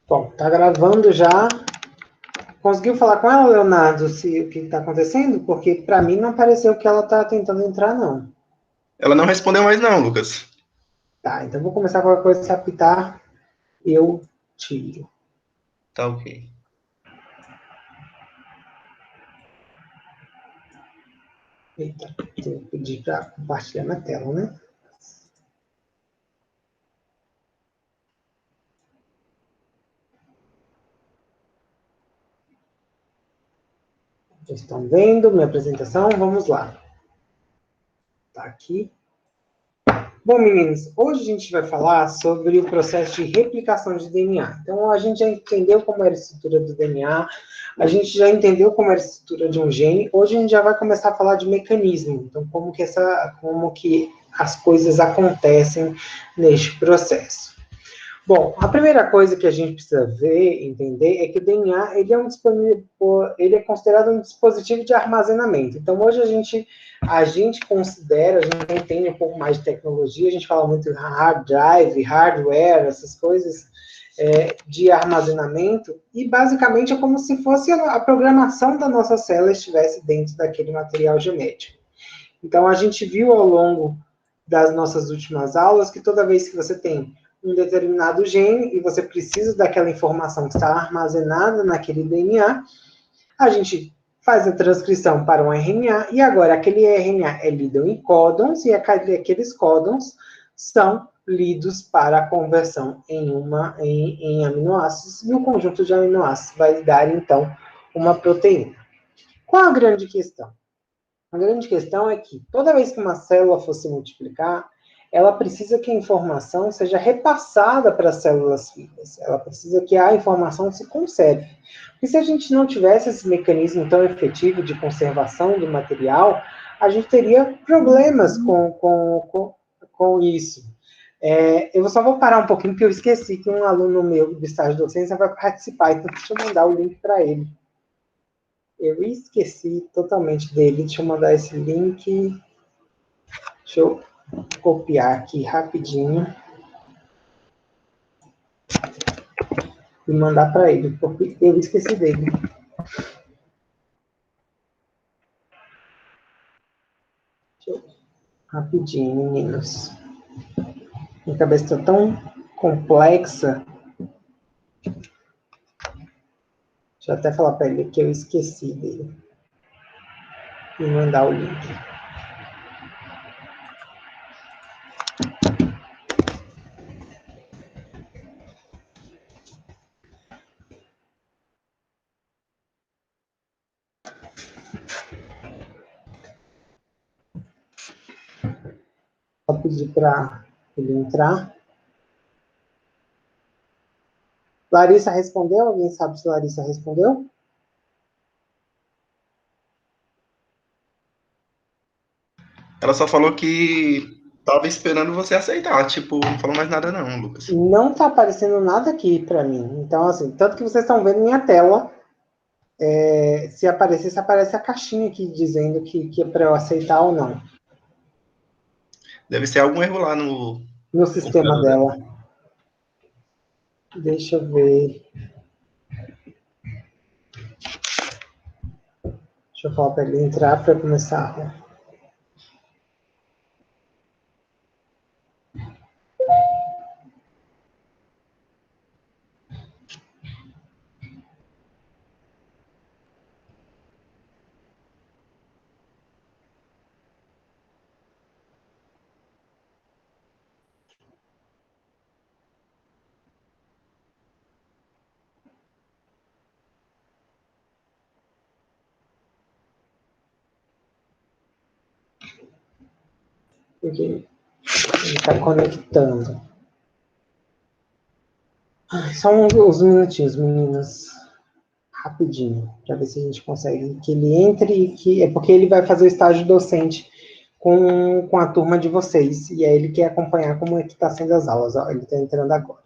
Bom, tá gravando já. Conseguiu falar com ela, Leonardo, se o que está acontecendo? Porque para mim não pareceu que ela está tentando entrar, não. Ela não respondeu mais não, Lucas. Tá, então vou começar com a coisa, se apitar, eu tiro. Tá ok. Eita, tenho que pedir para compartilhar na tela, né? Vocês estão vendo minha apresentação? Vamos lá. Tá aqui. Bom, meninos, hoje a gente vai falar sobre o processo de replicação de DNA. Então, a gente já entendeu como era a estrutura do DNA, a gente já entendeu como era a estrutura de um gene, hoje a gente já vai começar a falar de mecanismo, então como que as coisas acontecem neste processo. Bom, a primeira coisa que a gente precisa ver, entender, é que o DNA ele é considerado um dispositivo de armazenamento. Então, hoje a gente considera, a gente entende um pouco mais de tecnologia, a gente fala muito de hard drive, hardware, essas coisas de armazenamento, e basicamente é como se fosse a programação da nossa célula estivesse dentro daquele material genético. Então, a gente viu ao longo das nossas últimas aulas que toda vez que você tem um determinado gene e você precisa daquela informação que está armazenada naquele DNA, a gente faz a transcrição para um RNA e agora aquele RNA é lido em códons e aqueles códons são lidos para a conversão em aminoácidos e o conjunto de aminoácidos vai dar então uma proteína. Qual a grande questão? A grande questão é que toda vez que uma célula for se multiplicar, ela precisa que a informação seja repassada para as células filhas. Ela precisa que a informação se conserve. E se a gente não tivesse esse mecanismo tão efetivo de conservação do material, a gente teria problemas com isso. Eu só vou parar um pouquinho, porque eu esqueci que um aluno meu do estágio de docência vai participar, então deixa eu mandar o link para ele. Eu esqueci totalmente dele. Deixa eu mandar esse link. Deixa eu copiar aqui rapidinho e mandar para ele, porque eu esqueci dele. Rapidinho, meninos. Minha cabeça está tão complexa. Deixa eu até falar para ele que eu esqueci dele. E mandar o link. Vou pedir para ele entrar. Larissa respondeu? Alguém sabe se Larissa respondeu? Ela só falou que tava esperando você aceitar. Tipo, não falou mais nada não, Lucas. Não está aparecendo nada aqui para mim. Então, assim, tanto que vocês estão vendo minha tela, se aparecesse, aparece a caixinha aqui dizendo que é para eu aceitar ou não. Deve ser algum erro lá no No sistema computador dela. dela. Deixa eu ver. Deixa eu falar para ele entrar para começar. Porque ele está conectando. Só uns minutinhos, meninas. Rapidinho, para ver se a gente consegue que ele entre e que. É porque ele vai fazer o estágio docente com a turma de vocês. E aí ele quer acompanhar como é que está sendo as aulas. Ó, ele está entrando agora.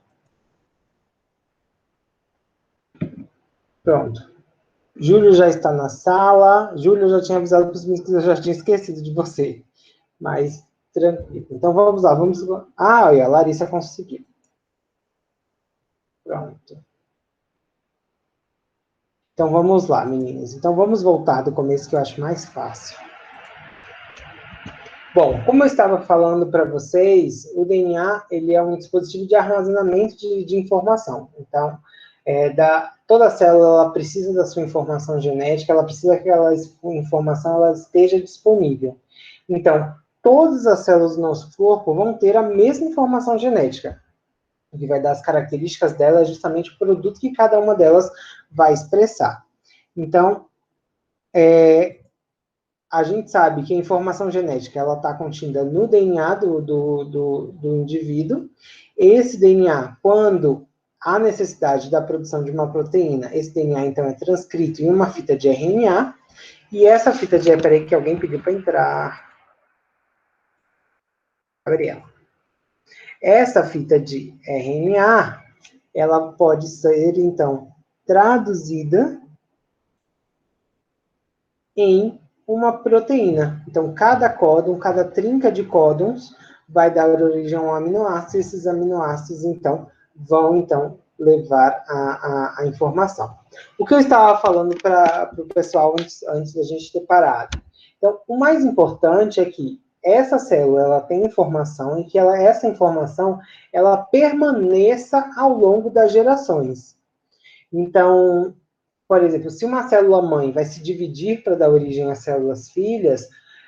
Pronto. Júlio já está na sala. Júlio, eu já tinha avisado para os meninos que eu já tinha esquecido de você. Mas tranquilo. Então vamos lá, vamos. Ah, olha, a Larissa conseguiu. Pronto. Então, vamos lá, meninos. Então, vamos voltar do começo, que eu acho mais fácil. Bom, como eu estava falando para vocês, o DNA ele é um dispositivo de armazenamento de informação. Então, toda célula ela precisa da sua informação genética, ela precisa que aquela informação ela esteja disponível. Então, todas as células do nosso corpo vão ter a mesma informação genética. O que vai dar as características dela é justamente o produto que cada uma delas vai expressar. Então, a gente sabe que a informação genética ela está contida no DNA do indivíduo. Esse DNA, quando há necessidade da produção de uma proteína, esse DNA, então, é transcrito em uma fita de RNA, e essa fita de... Peraí que alguém pediu para entrar. Gabriela. Essa fita de RNA, ela pode ser, então, traduzida em uma proteína. Então, cada códon, cada trinca de códons vai dar origem a um aminoácido, e esses aminoácidos, então, vão, levar a informação. O que eu estava falando para o pessoal antes da gente ter parado. Então, o mais importante é que essa célula, ela tem informação e que essa informação, ela permaneça ao longo das gerações. Então, por exemplo, se uma célula-mãe vai se dividir para dar origem às células filhas,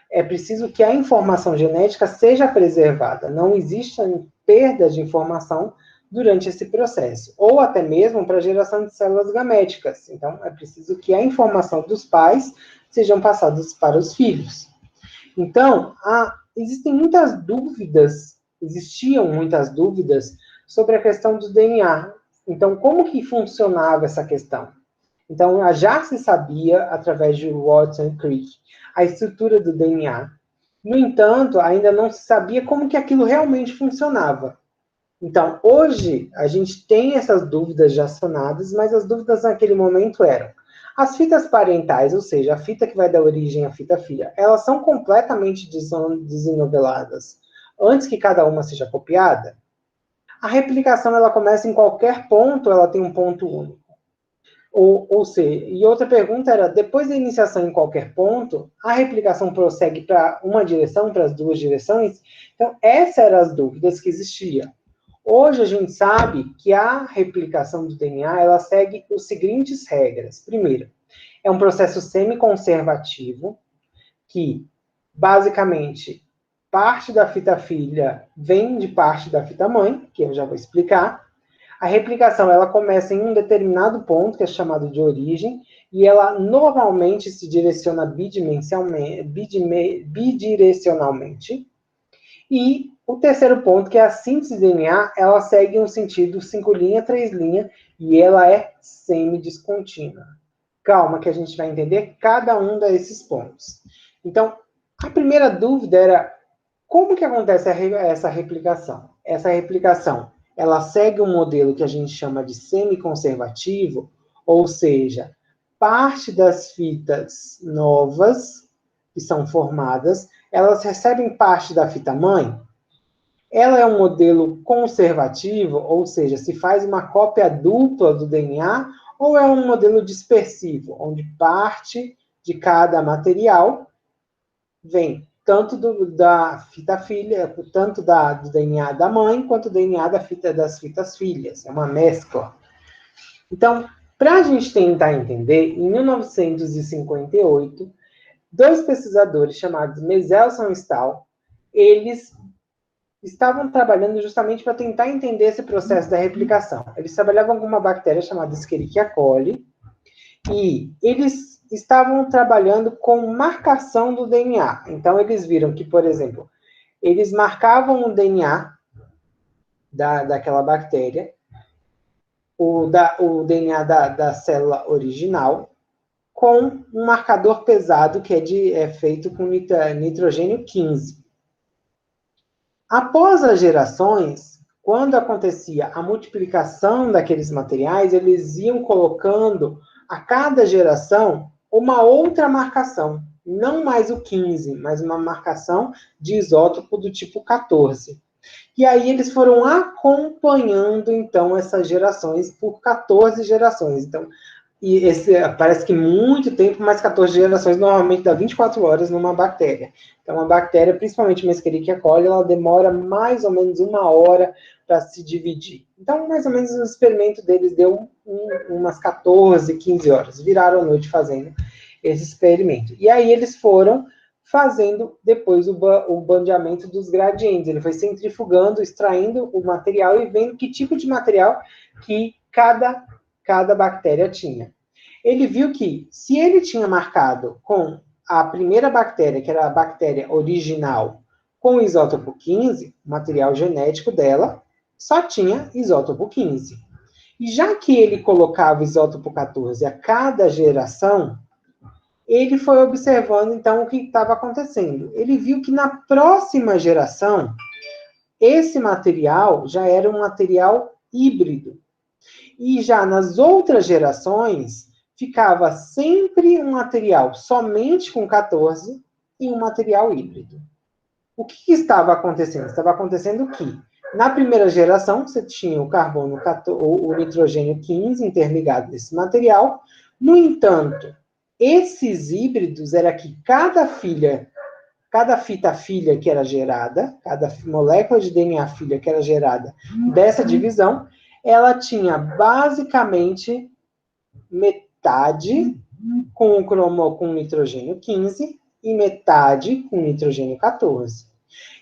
é preciso que a informação genética seja preservada. Não exista perda de informação durante esse processo. Ou até mesmo para a geração de células gaméticas. Então, é preciso que a informação dos pais sejam passadas para os filhos. Então, existiam muitas dúvidas sobre a questão do DNA. Então, como que funcionava essa questão? Então, já se sabia, através de Watson e Crick, a estrutura do DNA. No entanto, ainda não se sabia como que aquilo realmente funcionava. Então, hoje, a gente tem essas dúvidas já sanadas, mas as dúvidas naquele momento eram: as fitas parentais, ou seja, a fita que vai dar origem à fita filha, elas são completamente desenoveladas antes que cada uma seja copiada? A replicação, ela começa em qualquer ponto, ela tem um ponto único. Ou seja, e outra pergunta era, depois da iniciação em qualquer ponto, a replicação prossegue para uma direção, para as duas direções? Então, essas eram as dúvidas que existiam. Hoje a gente sabe que a replicação do DNA, ela segue as seguintes regras. Primeiro, é um processo semi-conservativo, que, basicamente, parte da fita filha vem de parte da fita mãe, que eu já vou explicar. A replicação, ela começa em um determinado ponto, que é chamado de origem, e ela normalmente se direciona bidirecionalmente. E o terceiro ponto, que é a síntese de DNA, ela segue um sentido 5 linha, 3 linha, e ela é semidiscontínua. Calma que a gente vai entender cada um desses pontos. Então, a primeira dúvida era, como que acontece essa replicação? Essa replicação, ela segue um modelo que a gente chama de semi-conservativo, ou seja, parte das fitas novas que são formadas, elas recebem parte da fita mãe. Ela é um modelo conservativo, ou seja, se faz uma cópia dupla do DNA, ou é um modelo dispersivo, onde parte de cada material vem tanto da fita filha, tanto do DNA da mãe, quanto do DNA das fitas filhas. É uma mescla. Então, para a gente tentar entender, em 1958, dois pesquisadores chamados Meselson e Stahl, eles estavam trabalhando justamente para tentar entender esse processo da replicação. Eles trabalhavam com uma bactéria chamada Escherichia coli, e eles estavam trabalhando com marcação do DNA. Então, eles viram que, por exemplo, eles marcavam o DNA daquela bactéria, o DNA da célula original, com um marcador pesado que é feito com nitrogênio 15. Após as gerações, quando acontecia a multiplicação daqueles materiais, eles iam colocando a cada geração uma outra marcação, não mais o 15, mas uma marcação de isótopo do tipo 14. E aí eles foram acompanhando, então, essas gerações por 14 gerações. Então, E parece que muito tempo, mas 14 gerações normalmente dá 24 horas numa bactéria. Então, uma bactéria, principalmente uma Escherichia coli, ela demora mais ou menos 1 hora para se dividir. Então, mais ou menos, o experimento deles deu umas 14, 15 horas. Viraram a noite fazendo esse experimento. E aí eles foram fazendo depois o bandeamento dos gradientes. Ele foi centrifugando, extraindo o material e vendo que tipo de material que cada bactéria tinha. Ele viu que, se ele tinha marcado com a primeira bactéria, que era a bactéria original, com o isótopo 15, o material genético dela só tinha isótopo 15. E já que ele colocava isótopo 14 a cada geração, ele foi observando, então, o que estava acontecendo. Ele viu que na próxima geração, esse material já era um material híbrido. E já nas outras gerações, ficava sempre um material somente com 14 e um material híbrido. O que estava acontecendo? Estava acontecendo que, na primeira geração, você tinha o carbono, o nitrogênio 15 interligado nesse material. No entanto, esses híbridos era que cada fita filha que era gerada, cada molécula de DNA filha que era gerada dessa divisão, ela tinha basicamente metade com nitrogênio 15 e metade com nitrogênio 14.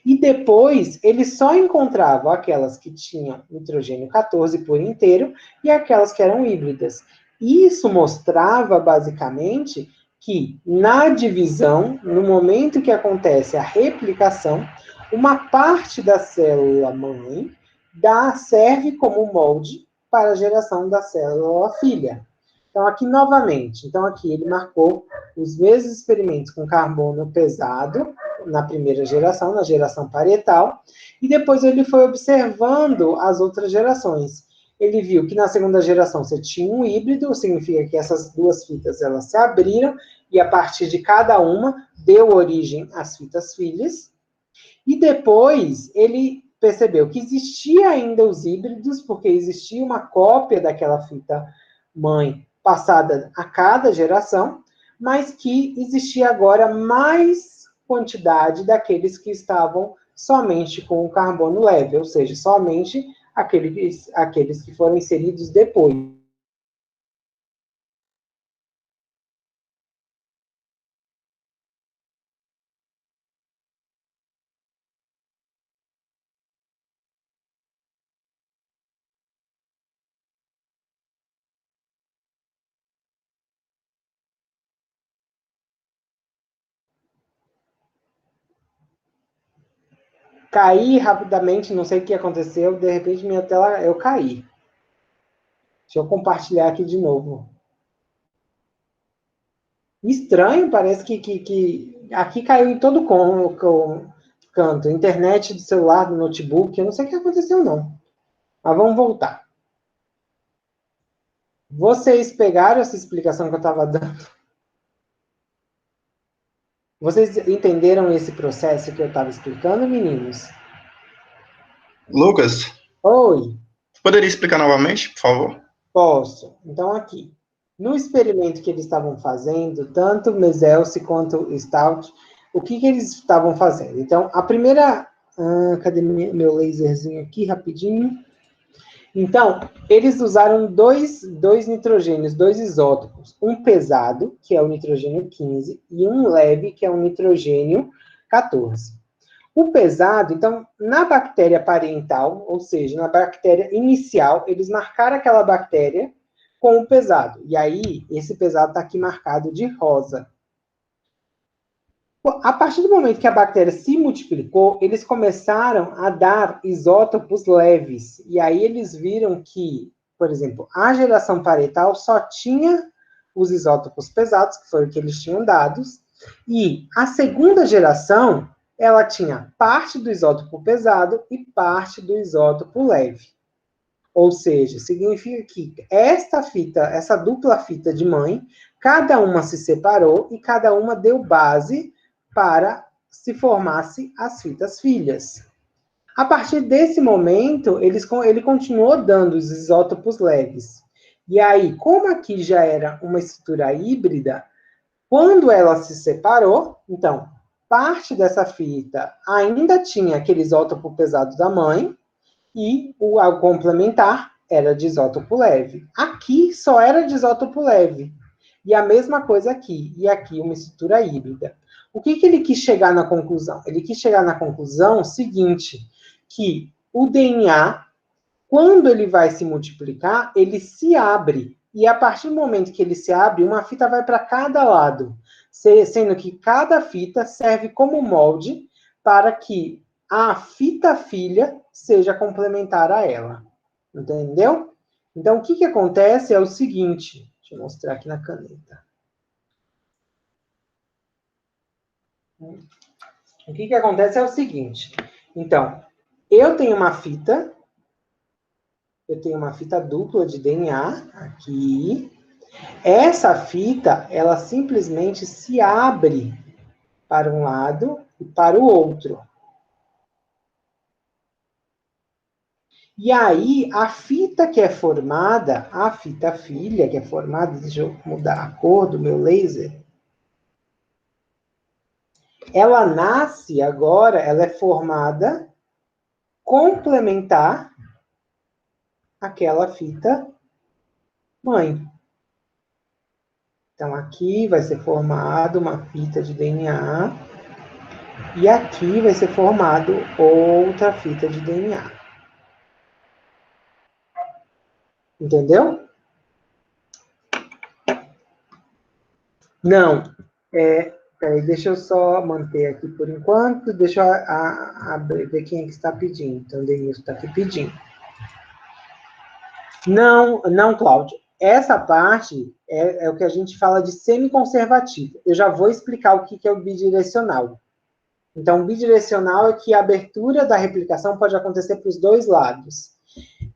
E depois, ele só encontrava aquelas que tinham nitrogênio 14 por inteiro e aquelas que eram híbridas. Isso mostrava, basicamente, que na divisão, no momento que acontece a replicação, uma parte da célula mãe serve como molde para a geração da célula filha. Então, aqui novamente, aqui ele marcou os mesmos experimentos com carbono pesado, na primeira geração, na geração parietal, e depois ele foi observando as outras gerações. Ele viu que na segunda geração você tinha um híbrido, significa que essas duas fitas elas se abriram, e a partir de cada uma deu origem às fitas filhas. E depois ele percebeu que existia ainda os híbridos, porque existia uma cópia daquela fita mãe passada a cada geração, mas que existia agora mais quantidade daqueles que estavam somente com o carbono leve, ou seja, somente aqueles que foram inseridos depois. Caí rapidamente, não sei o que aconteceu, de repente minha tela, eu caí. Deixa eu compartilhar aqui de novo. Estranho, parece que aqui caiu em todo canto. Internet do celular, do notebook, eu não sei o que aconteceu, não. Mas vamos voltar. Vocês pegaram essa explicação que eu estava dando? Vocês entenderam esse processo que eu estava explicando, meninos? Lucas? Oi. Poderia explicar novamente, por favor? Posso. Então, aqui. No experimento que eles estavam fazendo, tanto Meselse quanto Stout, o que eles estavam fazendo? Então, a primeira... cadê meu laserzinho aqui, rapidinho? Então, eles usaram dois nitrogênios, dois isótopos. Um pesado, que é o nitrogênio 15, e um leve, que é o nitrogênio 14. O pesado, então, na bactéria parental, ou seja, na bactéria inicial, eles marcaram aquela bactéria com o pesado. E aí, esse pesado está aqui marcado de rosa. A partir do momento que a bactéria se multiplicou, eles começaram a dar isótopos leves. E aí eles viram que, por exemplo, a geração parietal só tinha os isótopos pesados, que foi o que eles tinham dados, e a segunda geração, ela tinha parte do isótopo pesado e parte do isótopo leve. Ou seja, significa que essa dupla fita de mãe, cada uma se separou e cada uma deu base para se formasse as fitas filhas. A partir desse momento, ele continuou dando os isótopos leves. E aí, como aqui já era uma estrutura híbrida, quando ela se separou, então, parte dessa fita ainda tinha aquele isótopo pesado da mãe, e o complementar era de isótopo leve. Aqui só era de isótopo leve. E a mesma coisa aqui. E aqui uma estrutura híbrida. O que ele quis chegar na conclusão? Ele quis chegar na conclusão seguinte, que o DNA, quando ele vai se multiplicar, ele se abre. E a partir do momento que ele se abre, uma fita vai para cada lado, sendo que cada fita serve como molde para que a fita filha seja complementar a ela. Entendeu? Então, o que acontece é o seguinte, deixa eu mostrar aqui na caneta. O que acontece é o seguinte, então, eu tenho uma fita dupla de DNA aqui. Essa fita, ela simplesmente se abre para um lado e para o outro. E aí, a fita que é formada, a fita filha que é formada, deixa eu mudar a cor do meu laser, ela nasce agora, ela é formada complementar aquela fita mãe. Então, aqui vai ser formada uma fita de DNA e aqui vai ser formado outra fita de DNA. Entendeu? Não. Peraí, deixa eu só manter aqui por enquanto. Deixa eu ver quem é que está pedindo. Então, o Denilson está aqui pedindo. Não, Cláudio. Essa parte é o que a gente fala de semiconservativo. Eu já vou explicar o que é o bidirecional. Então, bidirecional é que a abertura da replicação pode acontecer para os dois lados.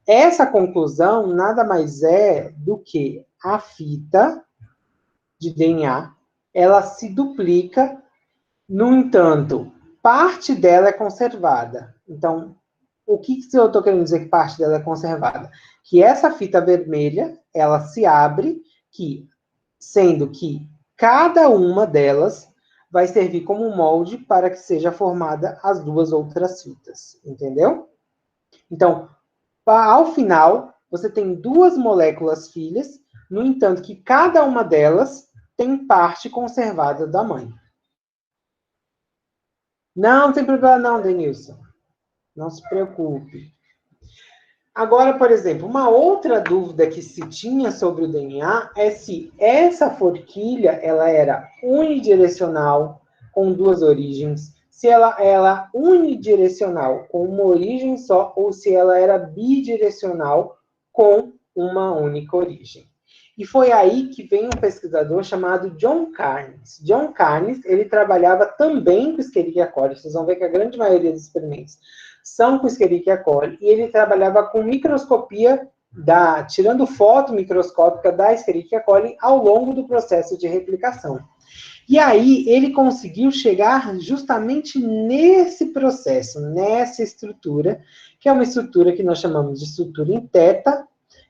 Essa conclusão nada mais é do que a fita de DNA, ela se duplica, no entanto, parte dela é conservada. Então, o que eu estou querendo dizer que parte dela é conservada? Que essa fita vermelha, ela se abre, sendo que cada uma delas vai servir como molde para que seja formada as duas outras fitas, entendeu? Então, ao final, você tem duas moléculas filhas, no entanto que cada uma delas tem parte conservada da mãe. Não tem problema não, Denilson. Não se preocupe. Agora, por exemplo, uma outra dúvida que se tinha sobre o DNA é se essa forquilha ela era unidirecional, com duas origens, se ela era unidirecional, com uma origem só, ou se ela era bidirecional, com uma única origem. E foi aí que vem um pesquisador chamado John Carnes. John Carnes, ele trabalhava também com Escherichia coli. Vocês vão ver que a grande maioria dos experimentos são com Escherichia coli, e ele trabalhava com microscopia, tirando foto microscópica da Escherichia coli ao longo do processo de replicação. E aí ele conseguiu chegar justamente nesse processo, nessa estrutura, que é uma estrutura que nós chamamos de estrutura em teta,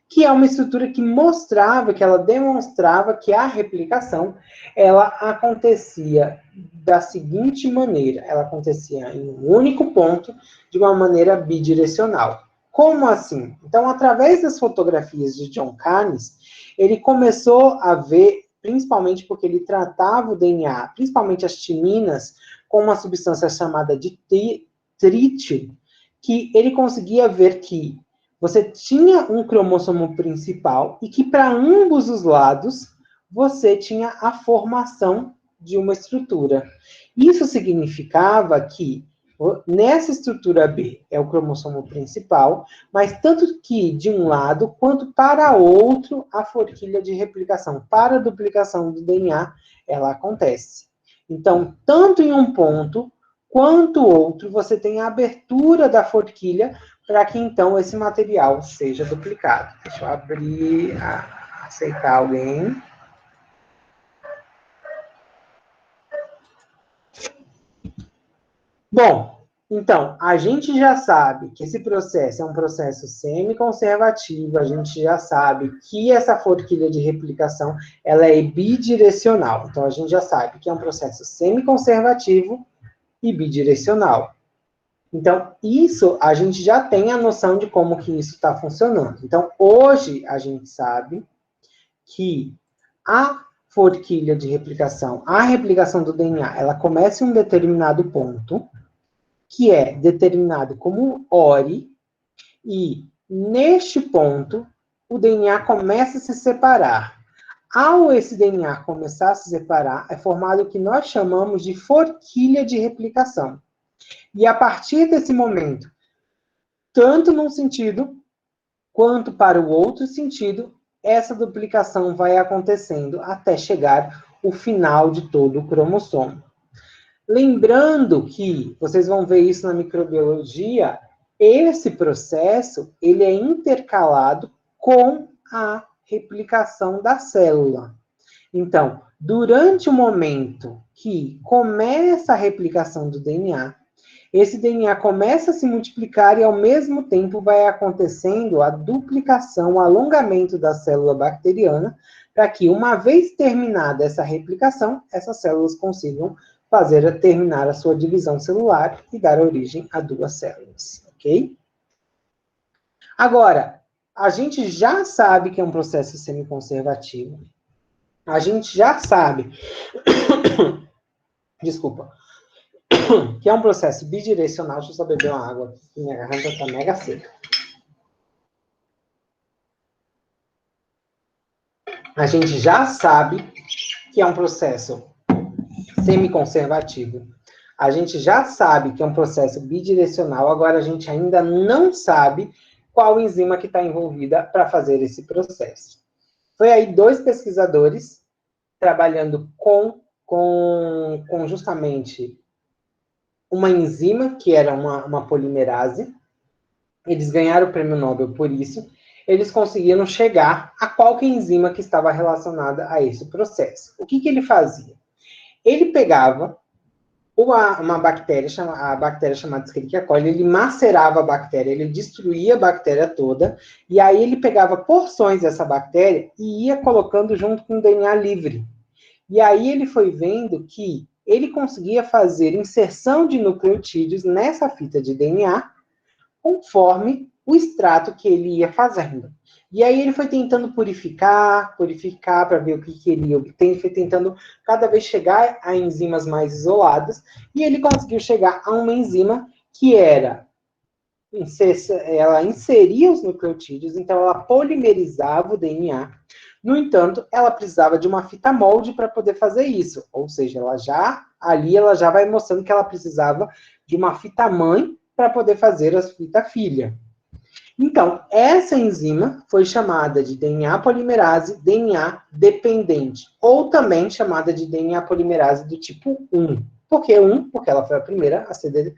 que é uma estrutura que mostrava, que ela demonstrava que a replicação, ela acontecia da seguinte maneira, ela acontecia em um único ponto, de uma maneira bidirecional. Como assim? Então, através das fotografias de John Carnes, ele começou a ver, principalmente porque ele tratava o DNA, principalmente as timinas, com uma substância chamada de trítio, que ele conseguia ver que você tinha um cromossomo principal e que para ambos os lados você tinha a formação de uma estrutura. Isso significava que nessa estrutura B é o cromossomo principal, mas tanto que de um lado quanto para outro a forquilha de replicação, para a duplicação do DNA, ela acontece. Então, tanto em um ponto quanto outro, você tem a abertura da forquilha para que então esse material seja duplicado. Deixa eu abrir, aceitar alguém. Bom, Então, a gente já sabe que esse processo é um processo semiconservativo, a gente já sabe que essa forquilha de replicação, ela é bidirecional. Então, a gente já sabe que é um processo semiconservativo e bidirecional. Então, isso, a gente já tem a noção de como que isso está funcionando. Então, hoje, a gente sabe que a forquilha de replicação, a replicação do DNA, ela começa em um determinado ponto, que é determinado como ORI, e neste ponto, o DNA começa a se separar. Ao esse DNA começar a se separar, é formado o que nós chamamos de forquilha de replicação. E a partir desse momento, tanto num sentido quanto para o outro sentido, essa duplicação vai acontecendo até chegar o final de todo o cromossomo. Lembrando que, vocês vão ver isso na microbiologia, esse processo, ele é intercalado com a replicação da célula. Então, durante o momento que começa a replicação do DNA, esse DNA começa a se multiplicar e, ao mesmo tempo, vai acontecendo a duplicação, o alongamento da célula bacteriana, para que, uma vez terminada essa replicação, essas células consigam terminar a sua divisão celular e dar origem a duas células, ok? Agora, a gente já sabe que é um processo semiconservativo. A gente já sabe, desculpa, que é um processo bidirecional. Deixa eu só beber uma água, minha garganta está mega seca. A gente já sabe que é um processo semiconservativo. A gente já sabe que é um processo bidirecional, agora a gente ainda não sabe qual enzima que está envolvida para fazer esse processo. Foi aí 2 pesquisadores trabalhando com justamente uma enzima, que era uma polimerase. Eles ganharam o prêmio Nobel por isso. Eles conseguiram chegar a qual que enzima que estava relacionada a esse processo. O que ele fazia? Ele pegava uma bactéria, a bactéria chamada Escherichia coli, ele macerava a bactéria, ele destruía a bactéria toda, e aí ele pegava porções dessa bactéria e ia colocando junto com o DNA livre. E aí ele foi vendo que ele conseguia fazer inserção de nucleotídeos nessa fita de DNA, conforme o extrato que ele ia fazendo. E aí ele foi tentando purificar para ver o que ele ia obter, ele foi tentando cada vez chegar a enzimas mais isoladas, e ele conseguiu chegar a uma enzima que ela inseria os nucleotídeos, então ela polimerizava o DNA. No entanto, ela precisava de uma fita molde para poder fazer isso, ou seja, ela já vai mostrando que ela precisava de uma fita mãe para poder fazer a fita filha. Então, essa enzima foi chamada de DNA polimerase DNA dependente, ou também chamada de DNA polimerase do tipo 1. Por que 1? Porque ela foi a primeira a ser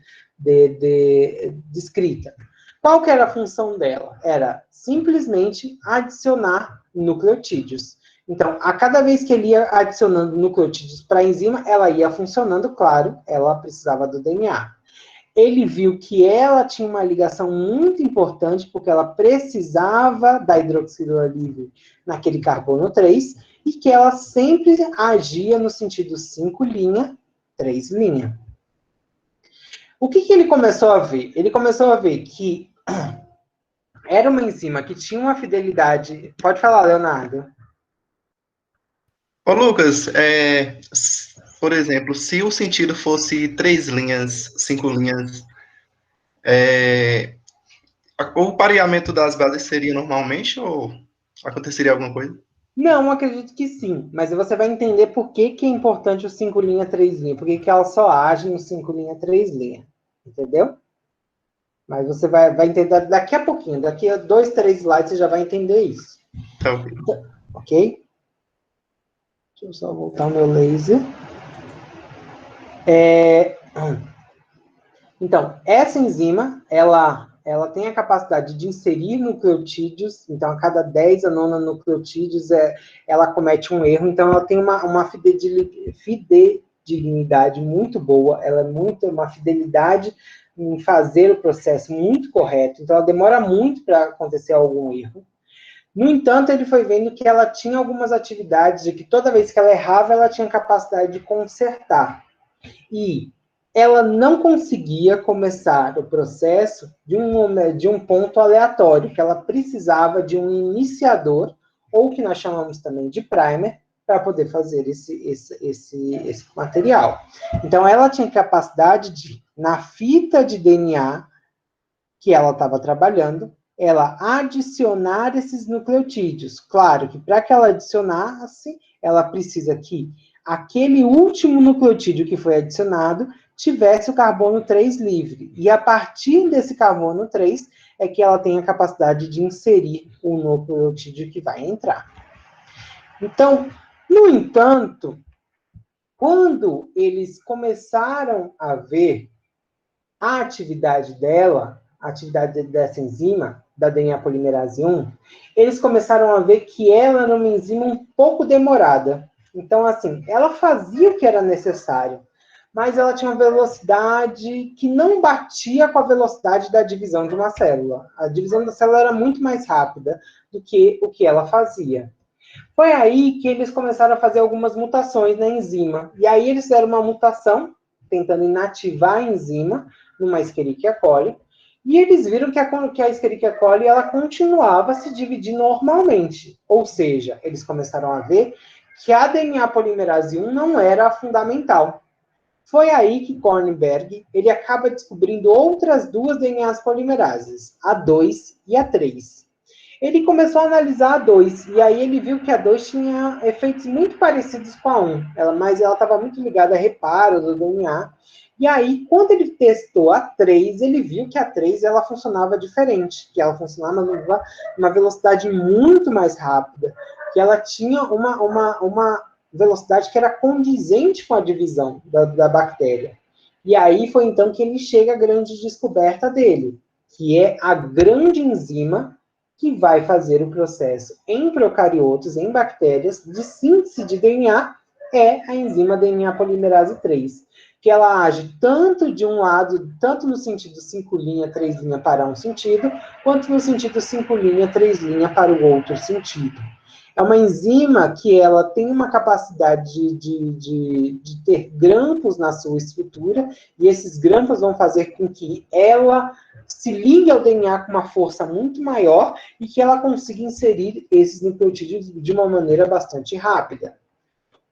descrita. Qual que era a função dela? Era simplesmente adicionar nucleotídeos. Então, a cada vez que ele ia adicionando nucleotídeos para a enzima, ela ia funcionando, claro, ela precisava do DNA. Ele viu que ela tinha uma ligação muito importante, porque ela precisava da hidroxila livre naquele carbono 3, e que ela sempre agia no sentido 5', 3'. O que ele começou a ver? Ele começou a ver que era uma enzima que tinha uma fidelidade... Pode falar, Leonardo. Ô, Lucas, por exemplo, se o sentido fosse 3 linhas, 5 linhas, o pareamento das bases seria normalmente ou aconteceria alguma coisa? Não, acredito que sim. Mas você vai entender por que é importante o 5', 3'. Por que ela só age no 5', 3'. Entendeu? Mas você vai entender daqui a pouquinho. Daqui a 2, 3 slides você já vai entender isso. Tá ok. Ok? Deixa eu só voltar o meu laser. Então, essa enzima, ela tem a capacidade de inserir nucleotídeos. Então, a cada 10 a 9 nucleotídeos, ela comete um erro. Então, ela tem uma fidedignidade muito boa. Ela é uma fidelidade em fazer o processo muito correto, então ela demora muito para acontecer algum erro. No entanto, ele foi vendo que ela tinha algumas atividades de que toda vez que ela errava, ela tinha capacidade de consertar. E ela não conseguia começar o processo de um ponto aleatório, que ela precisava de um iniciador, ou que nós chamamos também de primer, para poder fazer esse material. Então, ela tinha capacidade de, na fita de DNA que ela estava trabalhando, ela adicionar esses nucleotídeos. Claro que para que ela adicionasse, ela precisa que aquele último nucleotídeo que foi adicionado tivesse o carbono 3 livre. E a partir desse carbono 3 é que ela tem a capacidade de inserir o nucleotídeo que vai entrar. Então, no entanto, quando eles começaram a ver a atividade dela, a atividade dessa enzima, da DNA polimerase 1, eles começaram a ver que ela era uma enzima um pouco demorada. Então, assim, ela fazia o que era necessário, mas ela tinha uma velocidade que não batia com a velocidade da divisão de uma célula. A divisão da célula era muito mais rápida do que o que ela fazia. Foi aí que eles começaram a fazer algumas mutações na enzima. E aí eles fizeram uma mutação, tentando inativar a enzima, numa Escherichia coli, e eles viram que a Escherichia coli ela continuava a se dividir normalmente. Ou seja, eles começaram a ver que a DNA polimerase 1 não era a fundamental. Foi aí que Kornberg ele acaba descobrindo outras duas DNAs polimerases, a 2 e a 3. Ele começou a analisar a 2, e aí ele viu que a 2 tinha efeitos muito parecidos com a 1, mas ela estava muito ligada a reparo do DNA. E aí, quando ele testou a 3, ele viu que a 3 ela funcionava diferente, que ela funcionava numa velocidade muito mais rápida, que ela tinha uma velocidade que era condizente com a divisão da bactéria. E aí foi então que ele chega à grande descoberta dele, que é a grande enzima que vai fazer o processo em procariotos, em bactérias, de síntese de DNA, é a enzima DNA polimerase 3, que ela age tanto de um lado, tanto no sentido 5' 3' para um sentido, quanto no sentido 5' 3' para o outro sentido. É uma enzima que ela tem uma capacidade de ter grampos na sua estrutura, e esses grampos vão fazer com que ela se ligue ao DNA com uma força muito maior e que ela consiga inserir esses nucleotídeos de uma maneira bastante rápida.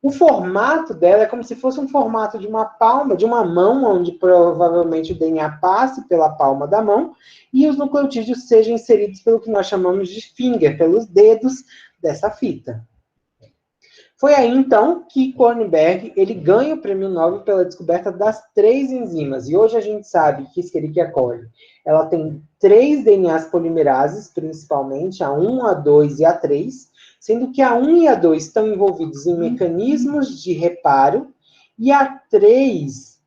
O formato dela é como se fosse um formato de uma palma, de uma mão, onde provavelmente o DNA passe pela palma da mão e os nucleotídeos sejam inseridos pelo que nós chamamos de finger, pelos dedos dessa fita. Foi aí, então, que Kornberg ele ganha o prêmio Nobel pela descoberta das 3 enzimas. E hoje a gente sabe que Escherichia coli ela tem 3 DNAs polimerases, principalmente, a 1, a 2 e a 3, sendo que a 1 e a 2 estão envolvidos em mecanismos de reparo, e a 3,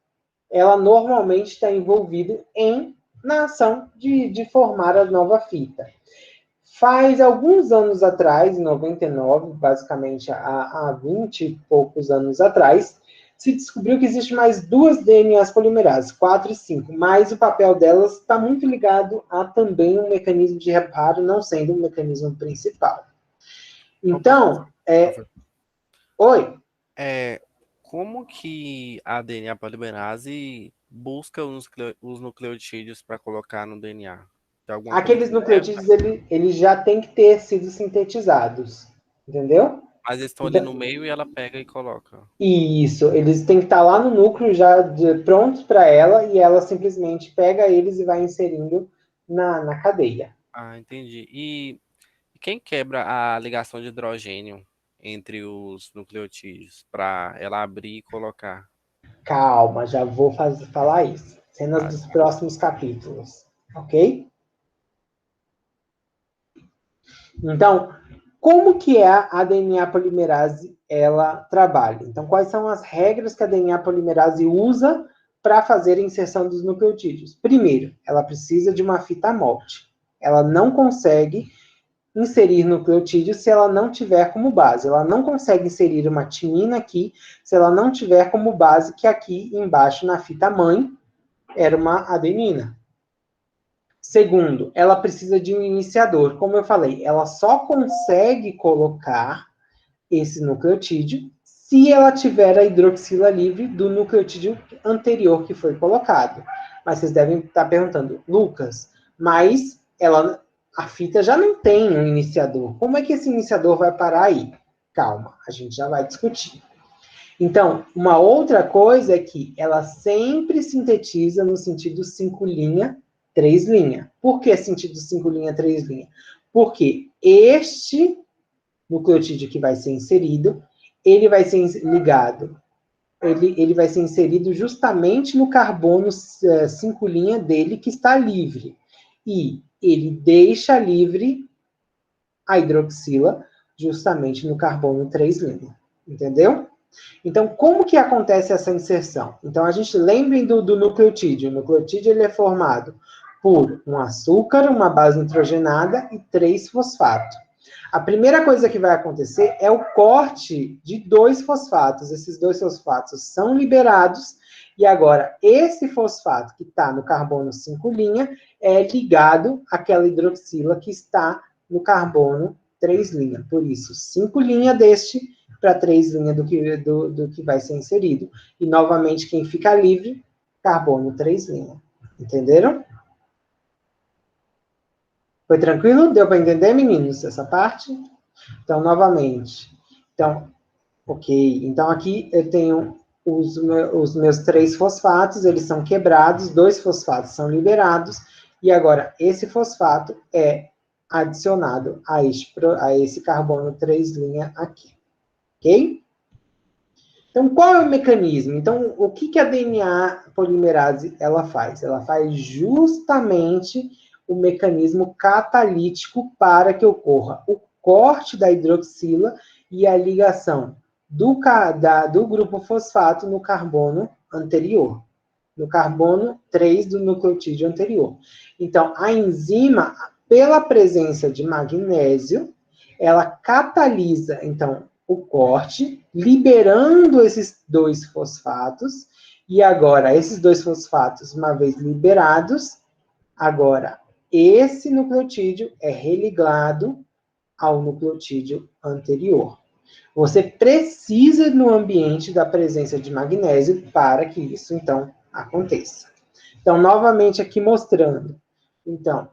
ela normalmente está envolvida na ação de formar a nova fita. Faz alguns anos atrás, em 99, basicamente há 20 e poucos anos atrás, se descobriu que existe mais 2 DNAs polimerases, 4 e 5, mas o papel delas está muito ligado a também um mecanismo de reparo, não sendo um mecanismo principal. Então, Oi? Como que a DNA polimerase busca os nucleotídeos para colocar no DNA? Aqueles nucleotídeos, eles já têm que ter sido sintetizados, entendeu? Mas eles estão ali no meio e ela pega e coloca. Isso, eles têm que estar lá no núcleo já prontos para ela, e ela simplesmente pega eles e vai inserindo na cadeia. Ah, entendi. E quem quebra a ligação de hidrogênio entre os nucleotídeos para ela abrir e colocar? Calma, já vou falar isso. Cenas dos próximos capítulos, ok? Então, como que a DNA polimerase ela trabalha? Então, quais são as regras que a DNA polimerase usa para fazer a inserção dos nucleotídeos? Primeiro, ela precisa de uma fita MOLT. Ela não consegue inserir nucleotídeos se ela não tiver como base. Ela não consegue inserir uma timina aqui se ela não tiver como base que aqui embaixo na fita mãe era uma adenina. Segundo, ela precisa de um iniciador. Como eu falei, ela só consegue colocar esse nucleotídeo se ela tiver a hidroxila livre do nucleotídeo anterior que foi colocado. Mas vocês devem estar perguntando, Lucas, mas a fita já não tem um iniciador. Como é que esse iniciador vai parar aí? Calma, a gente já vai discutir. Então, uma outra coisa é que ela sempre sintetiza no sentido 5' 3'. Por que sentido 5' 3'? Porque este nucleotídeo que vai ser inserido, ele vai ser ligado, ele vai ser inserido justamente no carbono 5' dele que está livre. E ele deixa livre a hidroxila justamente no carbono 3'. Entendeu? Então, como que acontece essa inserção? Então, a gente lembrem do nucleotídeo. O nucleotídeo ele é formado por um açúcar, uma base nitrogenada e 3 fosfatos. A primeira coisa que vai acontecer é o corte de 2 fosfatos. Esses 2 fosfatos são liberados e agora esse fosfato que está no carbono 5' é ligado àquela hidroxila que está no carbono 3'. Por isso, 5' deste para 3' do que vai ser inserido. E, novamente, quem fica livre, carbono 3'. Entenderam? Foi tranquilo? Deu para entender, meninos, essa parte? Então, novamente. Então, ok. Então, aqui eu tenho os meus 3 fosfatos, eles são quebrados, 2 fosfatos são liberados, e agora esse fosfato é adicionado a esse carbono 3' aqui. Ok? Então, qual é o mecanismo? Então, o que a DNA polimerase ela faz? Ela faz justamente o mecanismo catalítico para que ocorra o corte da hidroxila e a ligação do grupo fosfato no carbono anterior, no carbono 3 do nucleotídeo anterior. Então, a enzima, pela presença de magnésio, ela catalisa, então, o corte, liberando esses 2 fosfatos, e agora, esses 2 fosfatos, uma vez liberados, agora, esse nucleotídeo é religado ao nucleotídeo anterior. Você precisa, no ambiente, da presença de magnésio para que isso, então, aconteça. Então, novamente, aqui mostrando. Então,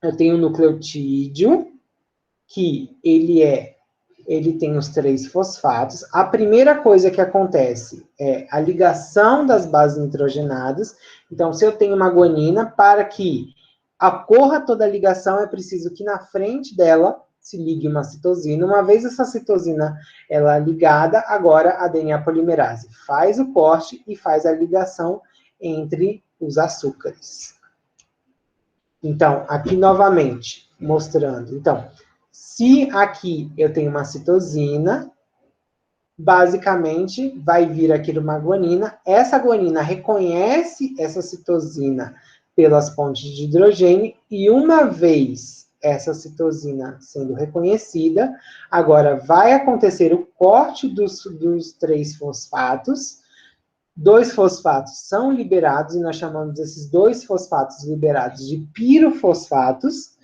eu tenho um nucleotídeo, que ele tem os 3 fosfatos. A primeira coisa que acontece é a ligação das bases nitrogenadas. Então, se eu tenho uma guanina, para que ocorra toda a ligação, é preciso que na frente dela se ligue uma citosina. Uma vez essa citosina ela ligada, agora a DNA polimerase faz o corte e faz a ligação entre os açúcares. Então, aqui novamente, mostrando. Então, se aqui eu tenho uma citosina, basicamente vai vir aqui uma guanina. Essa guanina reconhece essa citosina pelas pontes de hidrogênio e uma vez essa citosina sendo reconhecida, agora vai acontecer o corte dos 3 fosfatos. 2 fosfatos são liberados e nós chamamos esses 2 fosfatos liberados de pirofosfatos.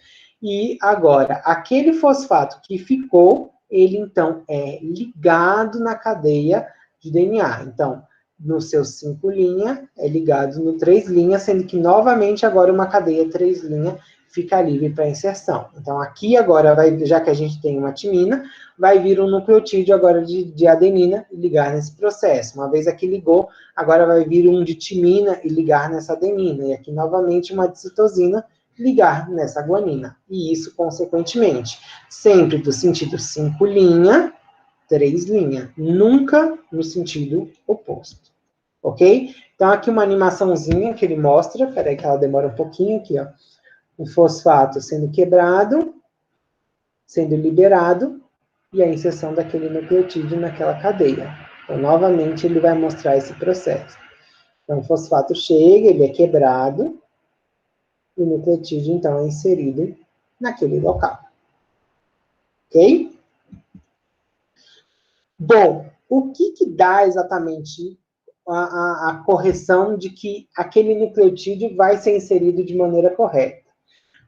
E agora, aquele fosfato que ficou, ele então é ligado na cadeia de DNA. Então, no seu 5' é ligado no 3', sendo que novamente agora uma cadeia 3' fica livre para inserção. Então, aqui agora, já que a gente tem uma timina, vai vir um nucleotídeo agora de adenina e ligar nesse processo. Uma vez aqui ligou, agora vai vir um de timina e ligar nessa adenina. E aqui novamente uma de citosina ligar nessa guanina. E isso, consequentemente, sempre do sentido 5', 3', nunca no sentido oposto. Ok? Então, aqui uma animaçãozinha que ele mostra, peraí que ela demora um pouquinho aqui, ó. O fosfato sendo quebrado, sendo liberado, e a inserção daquele nucleotídeo naquela cadeia. Então, novamente, ele vai mostrar esse processo. Então, o fosfato chega, ele é quebrado, e o nucleotídeo, então, é inserido naquele local. Ok? Bom, o que dá exatamente a correção de que aquele nucleotídeo vai ser inserido de maneira correta,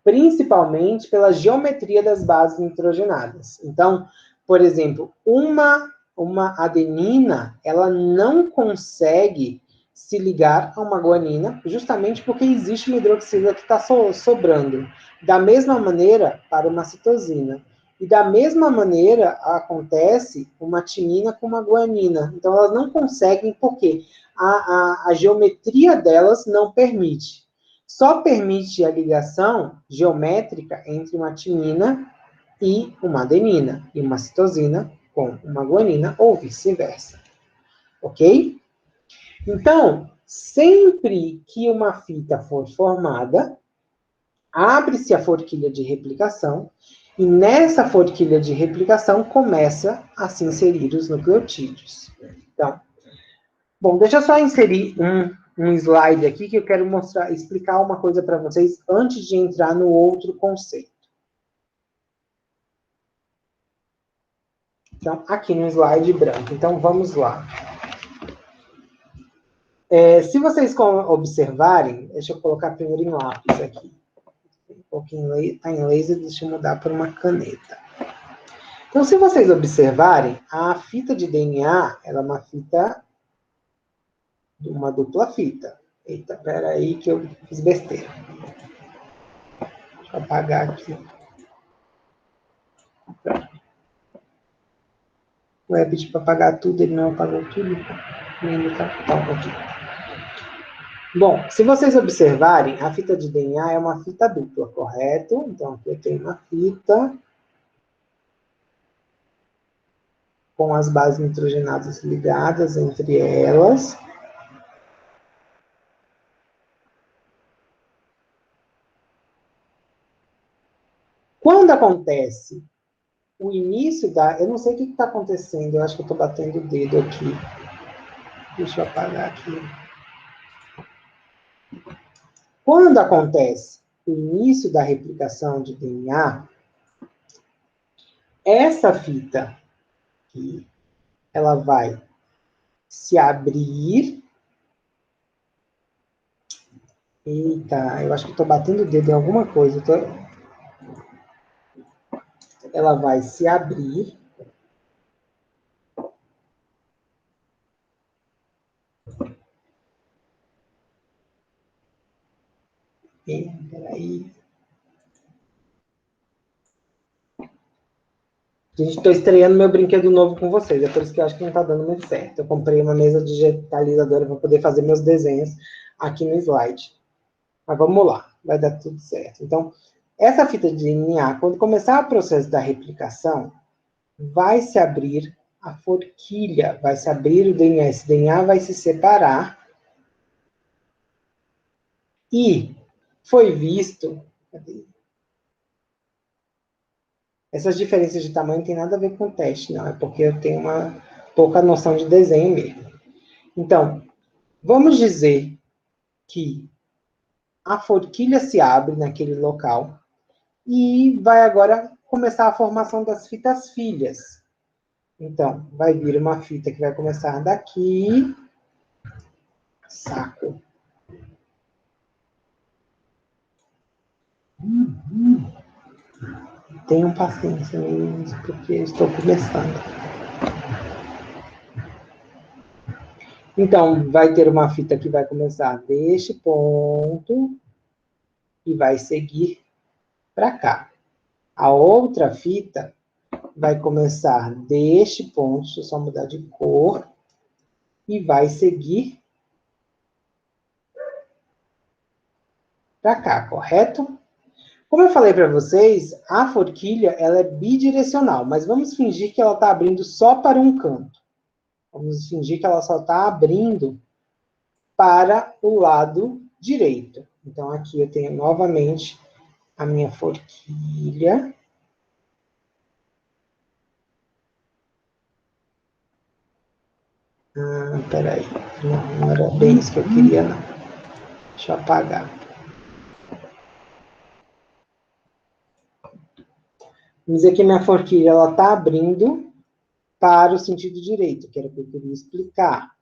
principalmente pela geometria das bases nitrogenadas. Então, por exemplo, uma adenina, ela não consegue se ligar a uma guanina, justamente porque existe uma hidroxila que está sobrando. Da mesma maneira, para uma citosina. E da mesma maneira, acontece uma timina com uma guanina. Então, elas não conseguem, porque a geometria delas não permite. Só permite a ligação geométrica entre uma timina e uma adenina, e uma citosina com uma guanina, ou vice-versa. Ok? Então, sempre que uma fita for formada, abre-se a forquilha de replicação, e nessa forquilha de replicação começa a se inserir os nucleotídeos. Então, bom, deixa eu só inserir um slide aqui que eu quero explicar uma coisa para vocês antes de entrar no outro conceito. Então, aqui no slide branco. Então, vamos lá. Se vocês observarem, deixa eu colocar primeiro em lápis aqui. Um pouquinho está em laser, deixa eu mudar para uma caneta. Então, se vocês observarem, a fita de DNA, ela é uma fita, uma dupla fita. Eita, peraí que eu fiz besteira. Deixa eu apagar aqui. O web pediu para apagar tudo, ele não apagou tudo. Tá, aqui. Bom, se vocês observarem, a fita de DNA é uma fita dupla, correto? Então, aqui eu tenho uma fita com as bases nitrogenadas ligadas entre elas. Quando acontece o início da... Eu não sei o que está acontecendo, eu acho que eu estou batendo o dedo aqui. Deixa eu apagar aqui. Quando acontece o início da replicação de DNA, essa fita aqui, ela vai se abrir. Eita, eu acho que estou batendo o dedo em alguma coisa. Ela vai se abrir. Peraí. Gente, estou estreando meu brinquedo novo com vocês, é por isso que eu acho que não está dando muito certo. Eu comprei uma mesa digitalizadora para poder fazer meus desenhos aqui no slide. Mas vamos lá, vai dar tudo certo. Então, essa fita de DNA, quando começar o processo da replicação, vai se abrir a forquilha, vai se abrir o DNA, esse DNA vai se separar. E foi visto... Cadê? Essas diferenças de tamanho não tem nada a ver com o teste, não. É porque eu tenho uma pouca noção de desenho mesmo. Então, vamos dizer que a forquilha se abre naquele local e vai agora começar a formação das fitas filhas. Então, vai vir uma fita que vai começar daqui. Saco. Tenham paciência, meninos, porque eu estou começando. Então, vai ter uma fita que vai começar deste ponto e vai seguir para cá. A outra fita vai começar deste ponto, deixa eu só mudar de cor, e vai seguir para cá, correto? Como eu falei para vocês, a forquilha ela é bidirecional, mas vamos fingir que ela está abrindo só para um canto. Vamos fingir que ela só está abrindo para o lado direito. Então, aqui eu tenho novamente a minha forquilha. Peraí. Não era bem isso que eu queria, não. Deixa eu apagar. Vamos dizer que minha forquilha está abrindo para o sentido direito, que era o que eu queria explicar.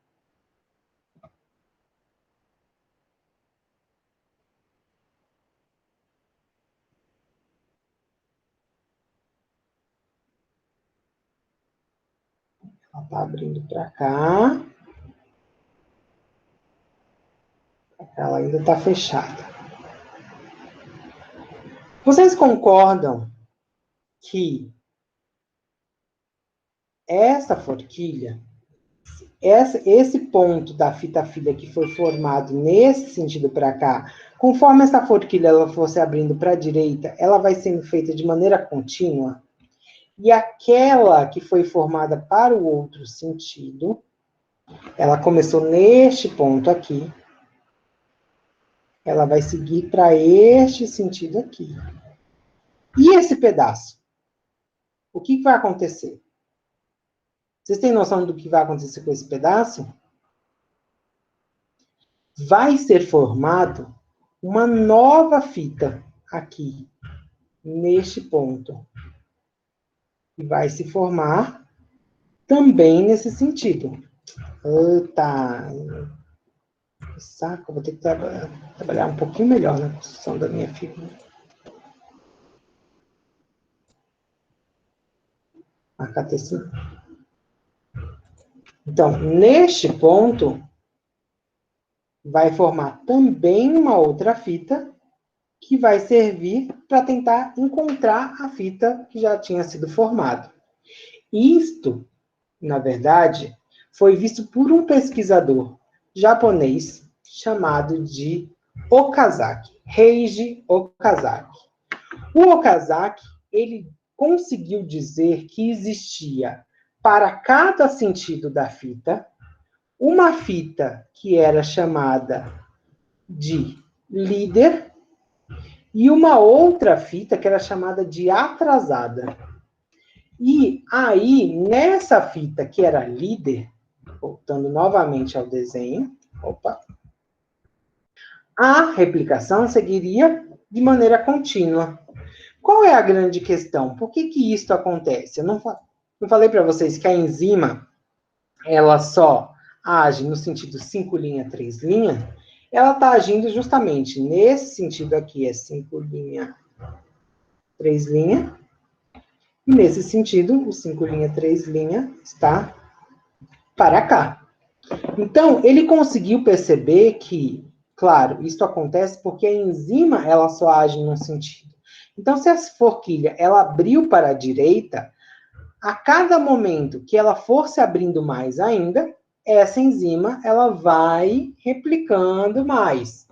Ela está abrindo para cá. Ela ainda está fechada. Vocês concordam que essa forquilha, esse ponto da fita filha que foi formado nesse sentido para cá, conforme essa forquilha ela fosse abrindo para a direita, ela vai sendo feita de maneira contínua? E aquela que foi formada para o outro sentido, ela começou neste ponto aqui, ela vai seguir para este sentido aqui. E esse pedaço? O que vai acontecer? Vocês têm noção do que vai acontecer com esse pedaço? Vai ser formado uma nova fita aqui, neste ponto. E vai se formar também nesse sentido. Eita! Saco, vou ter que trabalhar um pouquinho melhor na construção da minha figura. Marcar texto. Então, neste ponto, vai formar também uma outra fita que vai servir para tentar encontrar a fita que já tinha sido formada. Isto, na verdade, foi visto por um pesquisador japonês chamado de Okazaki, Reiji Okazaki. O Okazaki, ele conseguiu dizer que existia, para cada sentido da fita, uma fita que era chamada de líder e uma outra fita que era chamada de atrasada. E aí, nessa fita que era líder, voltando novamente ao desenho, a replicação seguiria de maneira contínua. Qual é a grande questão? Por que isso acontece? Eu não falei para vocês que a enzima, ela só age no sentido 5' 3', ela está agindo justamente nesse sentido aqui, é 5' 3', e nesse sentido, o 5' 3' está para cá. Então, ele conseguiu perceber que, claro, isso acontece porque a enzima, ela só age num sentido. Então, se essa forquilha, ela abriu para a direita, a cada momento que ela for se abrindo mais ainda, essa enzima, ela vai replicando mais.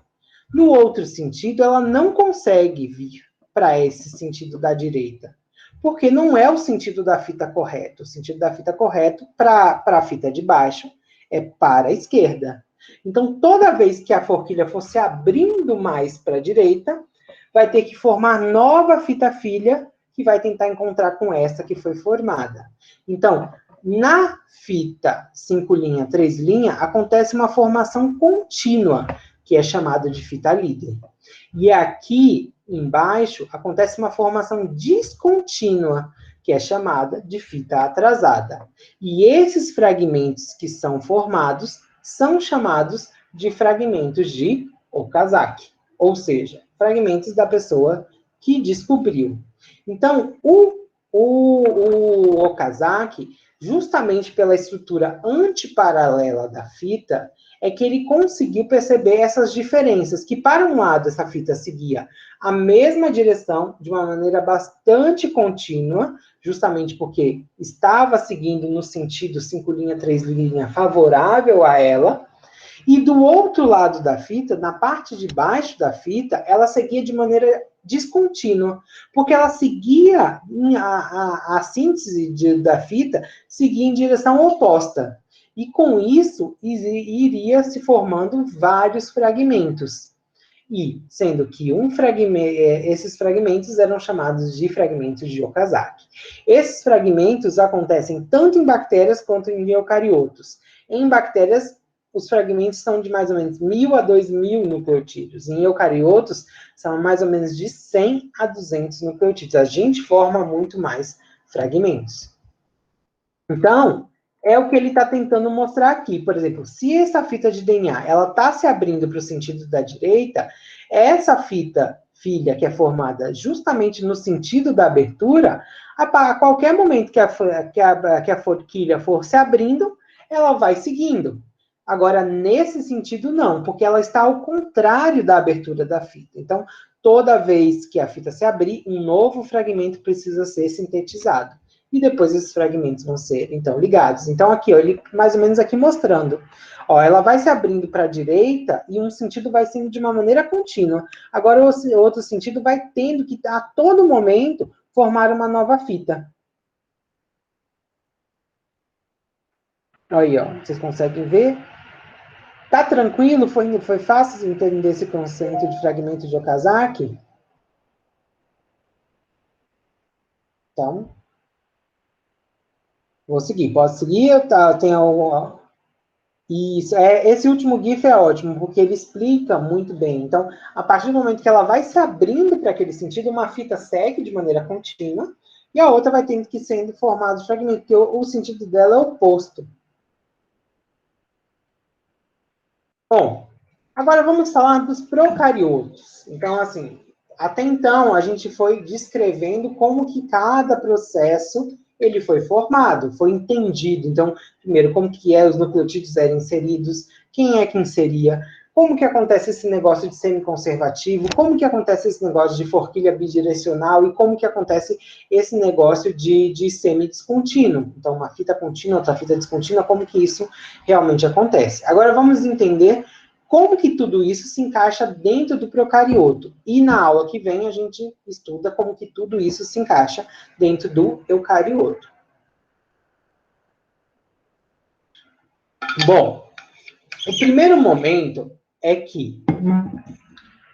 No outro sentido, ela não consegue vir para esse sentido da direita, porque não é o sentido da fita correto. O sentido da fita correto para a fita de baixo é para a esquerda. Então, toda vez que a forquilha for se abrindo mais para a direita, vai ter que formar nova fita filha, que vai tentar encontrar com essa que foi formada. Então, na fita 5', 3', acontece uma formação contínua, que é chamada de fita líder. E aqui, embaixo, acontece uma formação descontínua, que é chamada de fita atrasada. E esses fragmentos que são formados são chamados de fragmentos de Okazaki, ou seja, fragmentos da pessoa que descobriu. Então, o Okazaki, justamente pela estrutura antiparalela da fita, é que ele conseguiu perceber essas diferenças, que para um lado essa fita seguia a mesma direção, de uma maneira bastante contínua, justamente porque estava seguindo no sentido 5', 3', favorável a ela, e do outro lado da fita, na parte de baixo da fita, ela seguia de maneira descontínua, porque ela seguia, a síntese da fita seguia em direção oposta. E com isso, iria se formando vários fragmentos. E, sendo que esses fragmentos eram chamados de fragmentos de Okazaki. Esses fragmentos acontecem tanto em bactérias quanto em eucariotos. Em bactérias, os fragmentos são de mais ou menos 1.000 a 2.000 nucleotídeos. Em eucariotos, são mais ou menos de 100 a 200 nucleotídeos. A gente forma muito mais fragmentos. Então, é o que ele está tentando mostrar aqui. Por exemplo, se essa fita de DNA ela está se abrindo para o sentido da direita, essa fita filha, que é formada justamente no sentido da abertura, a qualquer momento que a forquilha for se abrindo, ela vai seguindo. Agora, nesse sentido, não, porque ela está ao contrário da abertura da fita. Então, toda vez que a fita se abrir, um novo fragmento precisa ser sintetizado. E depois esses fragmentos vão ser, então, ligados. Então, aqui, ó, ele mais ou menos aqui mostrando. Ó, ela vai se abrindo para a direita e um sentido vai sendo de uma maneira contínua. Agora, o outro sentido vai tendo que, a todo momento, formar uma nova fita. Aí, ó, vocês conseguem ver? Tá tranquilo? Foi fácil entender esse conceito de fragmento de Okazaki? Então, vou seguir. Posso seguir? Tá, tem algum... Isso, esse último GIF é ótimo, porque ele explica muito bem. Então, a partir do momento que ela vai se abrindo para aquele sentido, uma fita segue de maneira contínua, e a outra vai tendo que sendo formado fragmento, porque o sentido dela é oposto. Bom, agora vamos falar dos procariotos. Então, assim, até então a gente foi descrevendo como que cada processo ele foi formado, foi entendido. Então, primeiro, como que os nucleotídeos eram inseridos, quem é que inseria, como que acontece esse negócio de semiconservativo, como que acontece esse negócio de forquilha bidirecional e como que acontece esse negócio de semidiscontínuo. Então, uma fita contínua, outra fita descontínua, como que isso realmente acontece. Agora, vamos entender como que tudo isso se encaixa dentro do procarioto. E na aula que vem a gente estuda como que tudo isso se encaixa dentro do eucarioto. Bom, o primeiro momento é que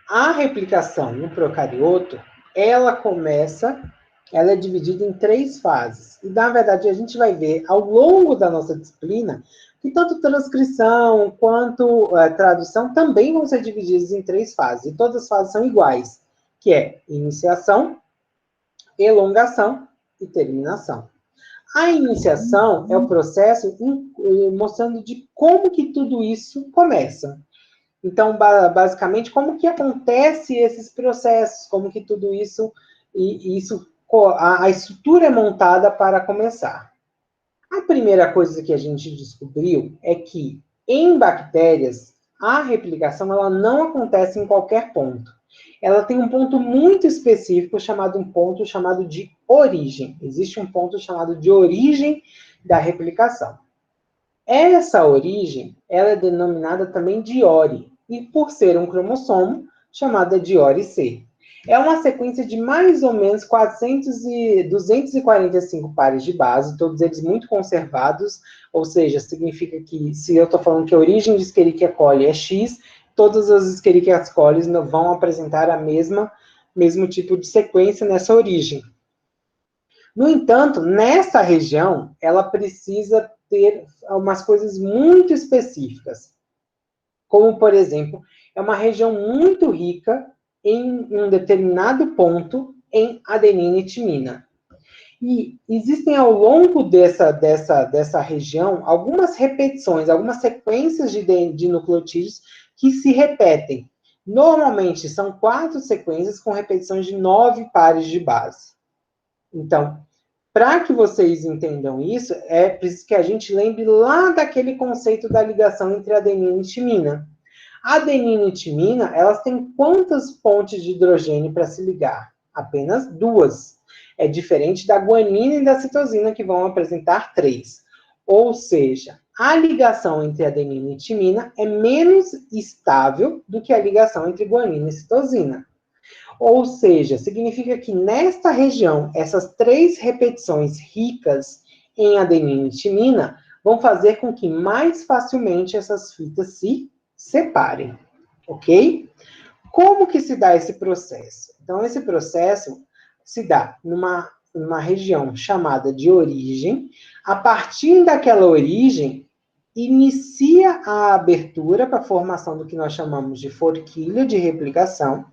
a replicação no procarioto, ela é dividida em 3 fases. E, na verdade, a gente vai ver ao longo da nossa disciplina que tanto transcrição quanto tradução também vão ser divididas em 3 fases. E todas as fases são iguais, que é iniciação, elongação e terminação. A iniciação é o processo mostrando de como que tudo isso começa. Então, basicamente, como que acontece esses processos, como que tudo isso, a estrutura é montada para começar. A primeira coisa que a gente descobriu é que, em bactérias, a replicação ela não acontece em qualquer ponto. Ela tem um ponto muito específico, um ponto chamado de origem. Existe um ponto chamado de origem da replicação. Essa origem, ela é denominada também de ORI, e por ser um cromossomo, chamada de ORI-C. É uma sequência de mais ou menos 245 pares de base, todos eles muito conservados, ou seja, significa que, se eu estou falando que a origem de Escherichia coli é X, todas as Escherichia coli vão apresentar mesmo tipo de sequência nessa origem. No entanto, nessa região, ela precisa ter umas coisas muito específicas. Como, por exemplo, é uma região muito rica em um determinado ponto em adenina e timina. E existem ao longo dessa região algumas repetições, algumas sequências de nucleotídeos que se repetem. Normalmente são 4 sequências com repetições de 9 pares de base. Então, para que vocês entendam isso, é preciso que a gente lembre lá daquele conceito da ligação entre adenina e timina. A adenina e timina, elas têm quantas pontes de hidrogênio para se ligar? Apenas 2. É diferente da guanina e da citosina, que vão apresentar 3. Ou seja, a ligação entre adenina e timina é menos estável do que a ligação entre guanina e citosina. Ou seja, significa que nesta região, essas 3 repetições ricas em adenina e timina vão fazer com que mais facilmente essas fitas se separem, ok? Como que se dá esse processo? Então, esse processo se dá numa região chamada de origem. A partir daquela origem, inicia a abertura para a formação do que nós chamamos de forquilha de replicação,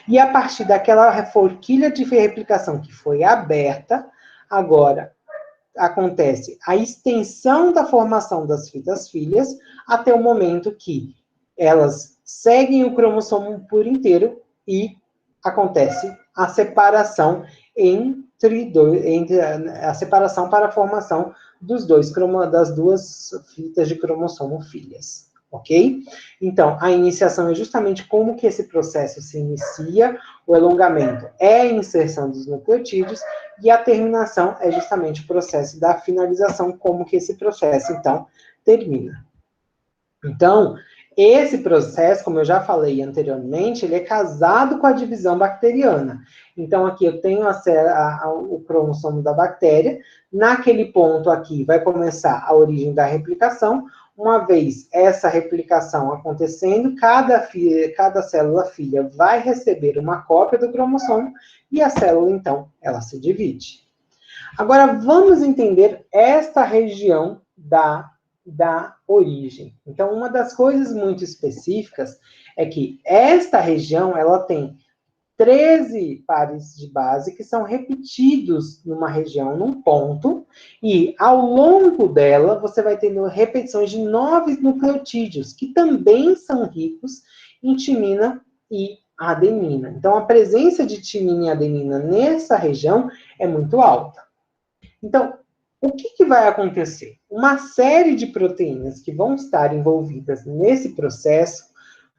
e a partir daquela forquilha de replicação que foi aberta, agora acontece a extensão da formação das fitas filhas até o momento que elas seguem o cromossomo por inteiro e acontece a separação entre a separação para a formação das duas fitas de cromossomo filhas, ok? Então, a iniciação é justamente como que esse processo se inicia, o elongamento é a inserção dos nucleotídeos, e a terminação é justamente o processo da finalização, como que esse processo, então, termina. Então, esse processo, como eu já falei anteriormente, ele é casado com a divisão bacteriana. Então, aqui eu tenho o cromossomo da bactéria. Naquele ponto aqui vai começar a origem da replicação. Uma vez essa replicação acontecendo, cada célula filha vai receber uma cópia do cromossomo e a célula, então, ela se divide. Agora, vamos entender esta região da origem. Então, uma das coisas muito específicas é que esta região, ela tem 13 pares de base que são repetidos numa região, num ponto, e ao longo dela, você vai tendo repetições de 9 nucleotídeos, que também são ricos em timina e adenina. Então, a presença de timina e adenina nessa região é muito alta. Então, o que vai acontecer? Uma série de proteínas que vão estar envolvidas nesse processo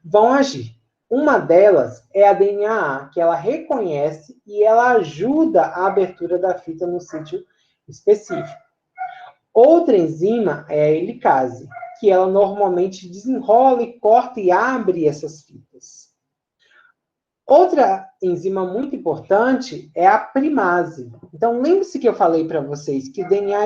vão agir. Uma delas é a DNA, que ela reconhece e ela ajuda a abertura da fita no sítio específico. Outra enzima é a helicase, que ela normalmente desenrola e corta e abre essas fitas. Outra enzima muito importante é a primase. Então, lembre-se que eu falei para vocês que o DNA,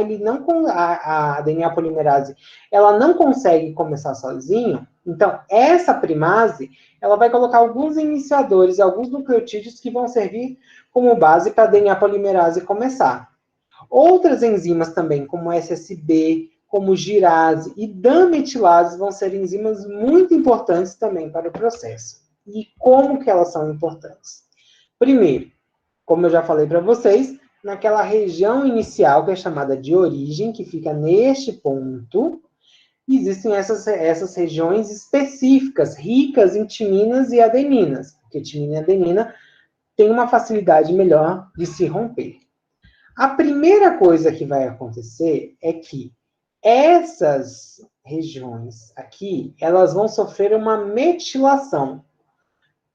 a DNA polimerase, ela não consegue começar sozinho. Então, essa primase, ela vai colocar alguns iniciadores, alguns nucleotídeos que vão servir como base para a DNA polimerase começar. Outras enzimas também, como SSB, como girase e dametilase, vão ser enzimas muito importantes também para o processo. E como que elas são importantes? Primeiro, como eu já falei para vocês, naquela região inicial, que é chamada de origem, que fica neste ponto, existem essas regiões específicas, ricas em timinas e adeninas, porque timina e adenina têm uma facilidade melhor de se romper. A primeira coisa que vai acontecer é que essas regiões aqui, elas vão sofrer uma metilação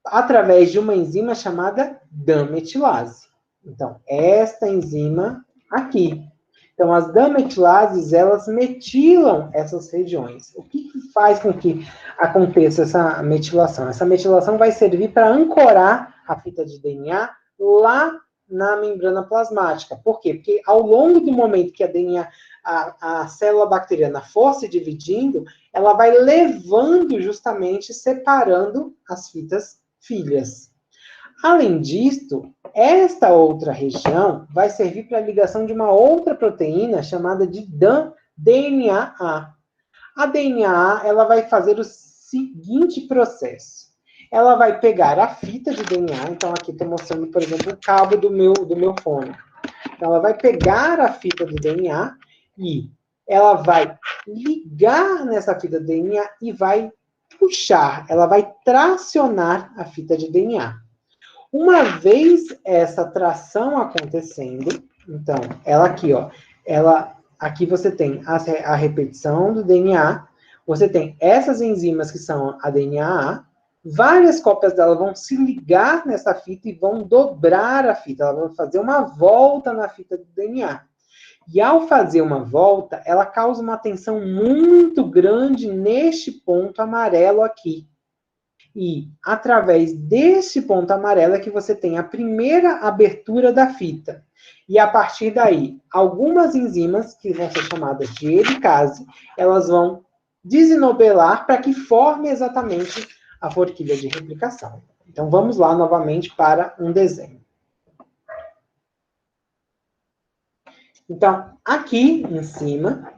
através de uma enzima chamada dammetilase. Então, esta enzima aqui. Então, as dametilases, elas metilam essas regiões. O que faz com que aconteça essa metilação? Essa metilação vai servir para ancorar a fita de DNA lá na membrana plasmática. Por quê? Porque ao longo do momento que a DNA, a célula bacteriana for se dividindo, ela vai levando justamente, separando as fitas filhas. Além disto, esta outra região vai servir para a ligação de uma outra proteína chamada de DNA. A DNA, ela vai fazer o seguinte processo. Ela vai pegar a fita de DNA, então aqui estou mostrando, por exemplo, o cabo do meu fone. Então, ela vai pegar a fita do DNA e ela vai ligar nessa fita do DNA e vai puxar, ela vai tracionar a fita de DNA. Uma vez essa tração acontecendo, então, ela aqui, ó, aqui você tem a repetição do DNA, você tem essas enzimas que são a DNA, várias cópias dela vão se ligar nessa fita e vão dobrar a fita, ela vai fazer uma volta na fita do DNA. E ao fazer uma volta, ela causa uma tensão muito grande neste ponto amarelo aqui. E através desse ponto amarelo é que você tem a primeira abertura da fita. E a partir daí, algumas enzimas, que vão ser chamadas de helicase, elas vão desenobelar para que forme exatamente a forquilha de replicação. Então, vamos lá novamente para um desenho. Então, aqui em cima,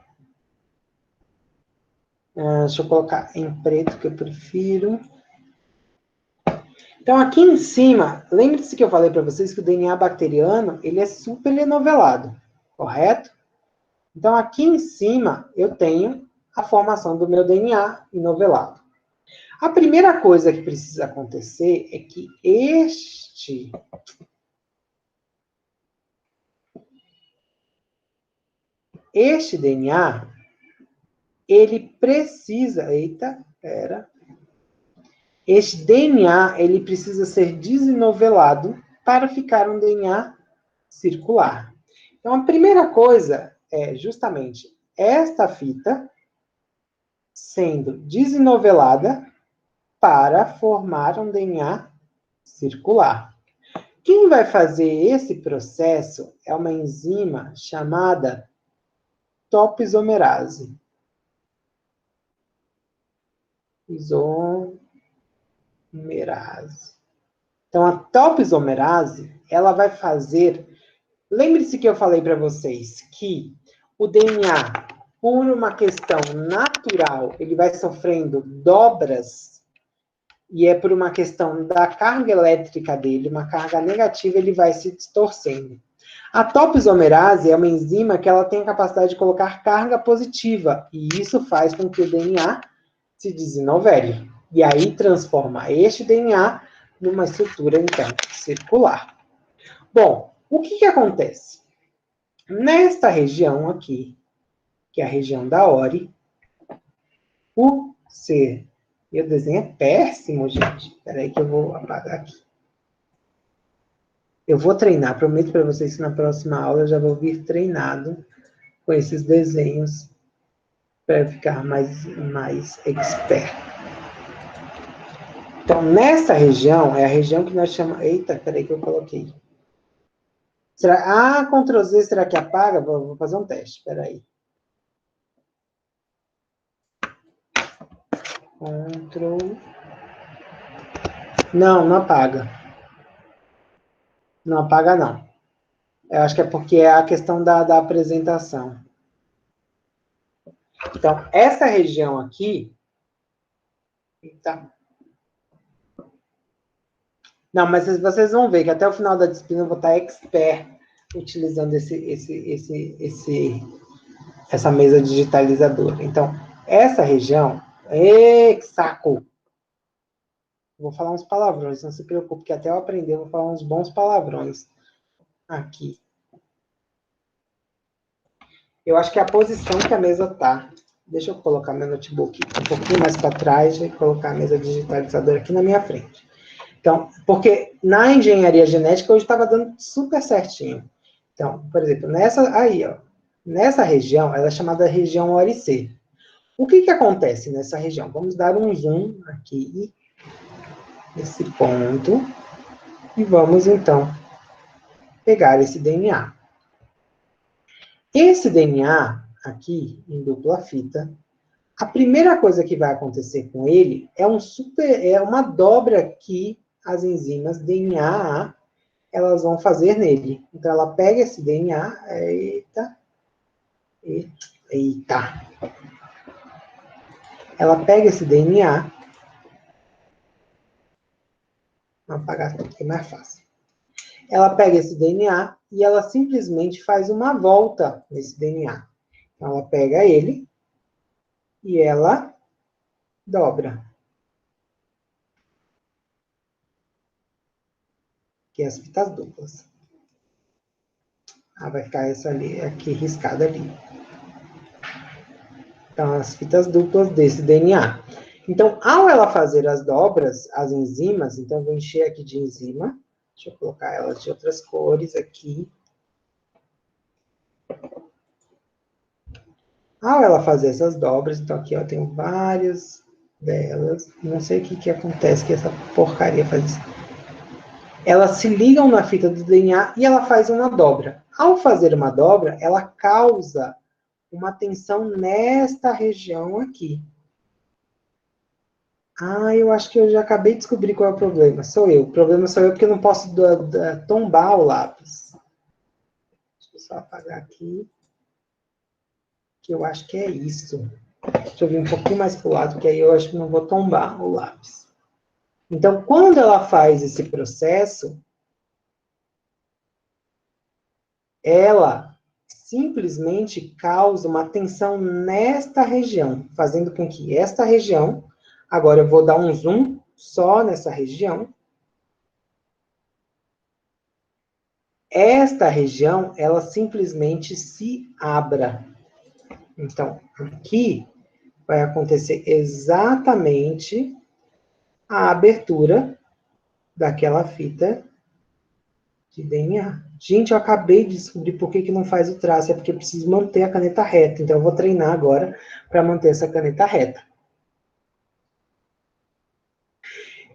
deixa eu colocar em preto, que eu prefiro. Então, aqui em cima, lembre-se que eu falei para vocês que o DNA bacteriano, ele é super enovelado, correto? Então, aqui em cima, eu tenho a formação do meu DNA enovelado. A primeira coisa que precisa acontecer é que este DNA, ele precisa... Este DNA, ele precisa ser desenovelado para ficar um DNA circular. Então, a primeira coisa é justamente esta fita sendo desenovelada para formar um DNA circular. Quem vai fazer esse processo é uma enzima chamada topoisomerase. Isomerase. Então, a topoisomerase, ela vai fazer... Lembre-se que eu falei para vocês que o DNA, por uma questão natural, ele vai sofrendo dobras, e é por uma questão da carga elétrica dele, uma carga negativa, ele vai se distorcendo. A topoisomerase é uma enzima que ela tem a capacidade de colocar carga positiva, e isso faz com que o DNA se desenovele. E aí transforma este DNA numa estrutura, então, circular. Bom, o que acontece? Nesta região aqui, que é a região da Ori, o C... Meu desenho é péssimo, gente. Espera aí que eu vou apagar aqui. Eu vou treinar, prometo para vocês que na próxima aula eu já vou vir treinado com esses desenhos para ficar mais expert. Então, nessa região, é a região que nós chamamos... Eita, peraí que eu coloquei. Será... Ctrl Z, será que apaga? Vou fazer um teste, espera aí. Ctrl... Não apaga. Não apaga, não. Eu acho que é porque é a questão da apresentação. Então, essa região aqui... Eita. Não, mas vocês vão ver que até o final da disciplina eu vou estar expert utilizando essa mesa digitalizadora. Então, essa região... Que saco! Vou falar uns palavrões, não se preocupe, que até eu aprender, eu vou falar uns bons palavrões aqui. Eu acho que é a posição que a mesa está. Deixa eu colocar meu notebook um pouquinho mais para trás e colocar a mesa digitalizadora aqui na minha frente. Então, porque na engenharia genética hoje estava dando super certinho. Então, por exemplo, nessa região, ela é chamada região ORC. O que acontece nessa região? Vamos dar um zoom aqui, nesse ponto, e vamos, então, pegar esse DNA. Esse DNA, aqui, em dupla fita, a primeira coisa que vai acontecer com ele é uma dobra que as enzimas DNA, elas vão fazer nele. Então, ela pega esse DNA, ela pega esse DNA, vou apagar aqui, é mais fácil. Ela pega esse DNA e ela simplesmente faz uma volta nesse DNA. Então, ela pega ele e ela dobra. Que é as fitas duplas. Vai ficar essa ali, aqui riscada ali. Então, as fitas duplas desse DNA. Então, ao ela fazer as dobras, as enzimas, então eu vou encher aqui de enzima. Deixa eu colocar elas de outras cores aqui. Ao ela fazer essas dobras, então aqui eu tenho várias delas. Não sei o que acontece que essa porcaria faz isso. Elas se ligam na fita do DNA e ela faz uma dobra. Ao fazer uma dobra, ela causa uma tensão nesta região aqui. Eu acho que eu já acabei de descobrir qual é o problema. Sou eu. O problema sou eu porque eu não posso tombar o lápis. Deixa eu só apagar aqui. Que eu acho que é isso. Deixa eu vir um pouquinho mais para o lado, que aí eu acho que não vou tombar o lápis. Então, quando ela faz esse processo, ela simplesmente causa uma tensão nesta região, fazendo com que esta região, Agora eu vou dar um zoom só nessa região. Esta região, ela simplesmente se abra. Então, aqui vai acontecer exatamente a abertura daquela fita de DNA. Gente, eu acabei de descobrir por que não faz o traço. É porque eu preciso manter a caneta reta. Então, eu vou treinar agora para manter essa caneta reta.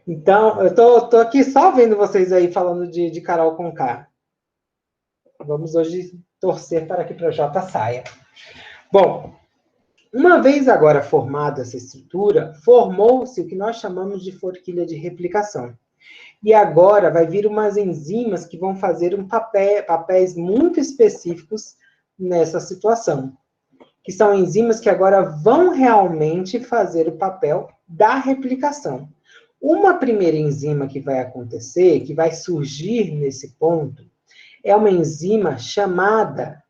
Então, eu tô aqui só vendo vocês aí falando de Carol Conká. Vamos hoje torcer para que o Projota saia. Bom, uma vez agora formada essa estrutura, formou-se o que nós chamamos de forquilha de replicação. E agora vai vir umas enzimas que vão fazer papéis muito específicos nessa situação. Que são enzimas que agora vão realmente fazer o papel da replicação. Uma primeira enzima que vai acontecer, que vai surgir nesse ponto, é uma enzima chamada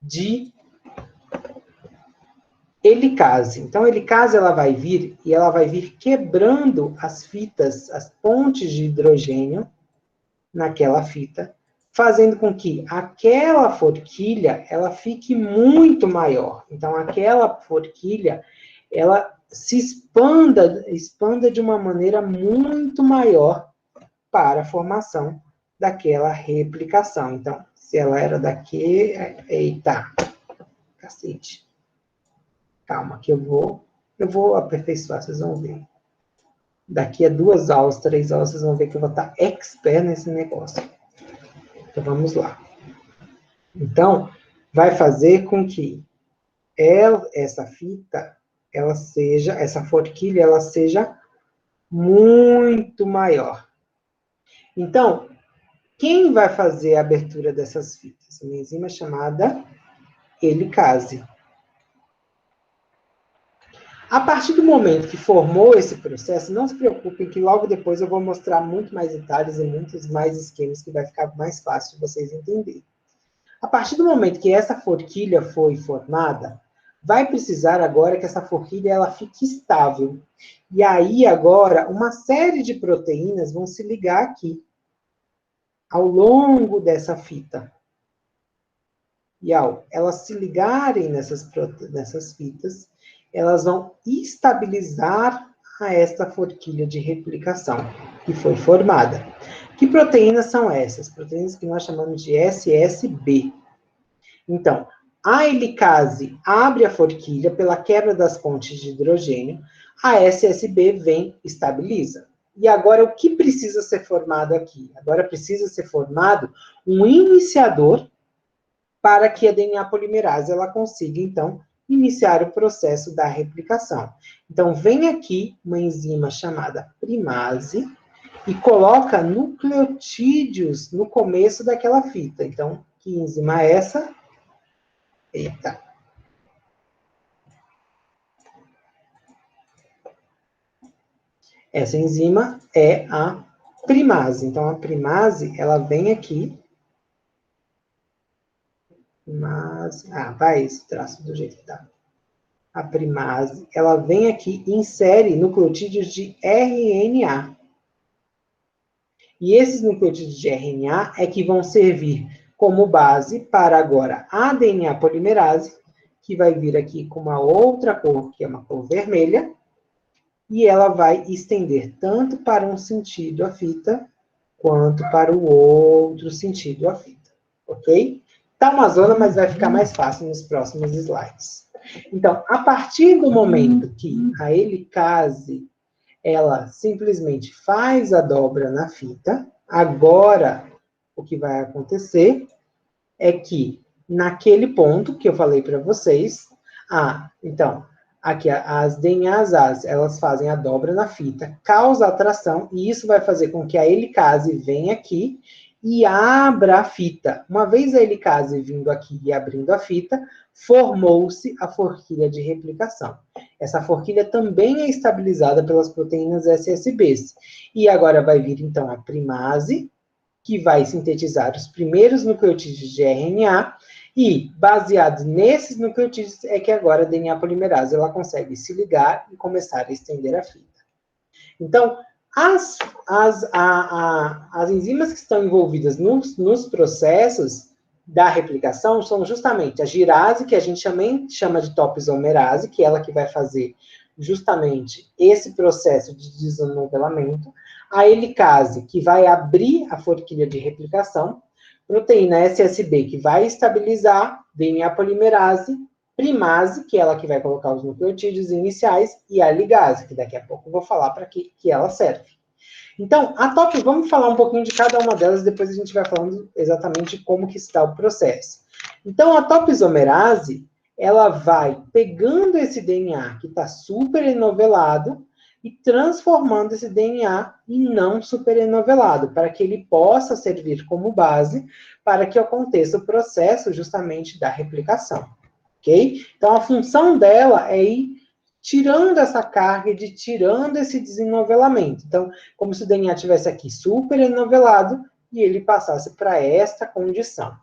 de helicase. Então, a helicase ela vai vir e ela vai vir quebrando as fitas, as pontes de hidrogênio naquela fita, fazendo com que aquela forquilha ela fique muito maior. Então, aquela forquilha ela se expanda de uma maneira muito maior para a formação daquela replicação. Então, se ela era daqui... Eita! Cacete. Calma, que eu vou aperfeiçoar, vocês vão ver. Daqui a 2 aulas, 3 aulas, vocês vão ver que eu vou estar expert nesse negócio. Então, vamos lá. Então, vai fazer com que essa fita, essa forquilha, ela seja muito maior. Então, quem vai fazer a abertura dessas fitas? Uma enzima chamada helicase. A partir do momento que formou esse processo, não se preocupem que logo depois eu vou mostrar muito mais detalhes e muitos mais esquemas que vai ficar mais fácil de vocês entenderem. A partir do momento que essa forquilha foi formada, vai precisar agora que essa forquilha ela fique estável. E aí agora uma série de proteínas vão se ligar aqui, ao longo dessa fita. E ao elas se ligarem nessas fitas, elas vão estabilizar esta forquilha de replicação que foi formada. Que proteínas são essas? Proteínas que nós chamamos de SSB. Então, a helicase abre a forquilha pela quebra das pontes de hidrogênio, a SSB vem e estabiliza. E agora, o que precisa ser formado aqui? Agora precisa ser formado um iniciador para que a DNA polimerase ela consiga, então, iniciar o processo da replicação. Então, vem aqui uma enzima chamada primase e coloca nucleotídeos no começo daquela fita. Então, que enzima é essa? Eita. Essa enzima é a primase. Então, a primase, ela vem aqui. Vai esse traço do jeito que tá. A primase, ela vem aqui e insere nucleotídeos de RNA. E esses nucleotídeos de RNA é que vão servir como base para agora a DNA polimerase, que vai vir aqui com uma outra cor, que é uma cor vermelha, e ela vai estender tanto para um sentido a fita, quanto para o outro sentido a fita. Ok? Tá uma zona, mas vai ficar mais fácil nos próximos slides. Então, a partir do momento que a helicase, ela simplesmente faz a dobra na fita, agora o que vai acontecer é que, naquele ponto que eu falei para vocês, então, aqui as DNAs, elas fazem a dobra na fita, causa atração, e isso vai fazer com que a helicase venha aqui e abra a fita. Uma vez a helicase vindo aqui e abrindo a fita, formou-se a forquilha de replicação. Essa forquilha também é estabilizada pelas proteínas SSBs. E agora vai vir, então, a primase, que vai sintetizar os primeiros nucleotídeos de RNA, e, baseado nesses nucleotídeos, é que agora a DNA polimerase ela consegue se ligar e começar a estender a fita. Então, as enzimas que estão envolvidas nos processos da replicação são justamente a girase, que a gente também chama de topoisomerase, que é ela que vai fazer justamente esse processo de desanovelamento, a helicase, que vai abrir a forquilha de replicação, proteína SSB, que vai estabilizar, DNA polimerase, primase, que é ela que vai colocar os nucleotídeos iniciais, e a ligase, que daqui a pouco eu vou falar para que ela serve. Então, vamos falar um pouquinho de cada uma delas, depois a gente vai falando exatamente como que está o processo. Então, a topoisomerase, ela vai pegando esse DNA que está superenovelado e transformando esse DNA em não superenovelado, para que ele possa servir como base para que aconteça o processo justamente da replicação. Ok? Então, a função dela é ir tirando essa carga, tirando esse desenovelamento. Então, como se o DNA estivesse aqui superenovelado e ele passasse para esta condição.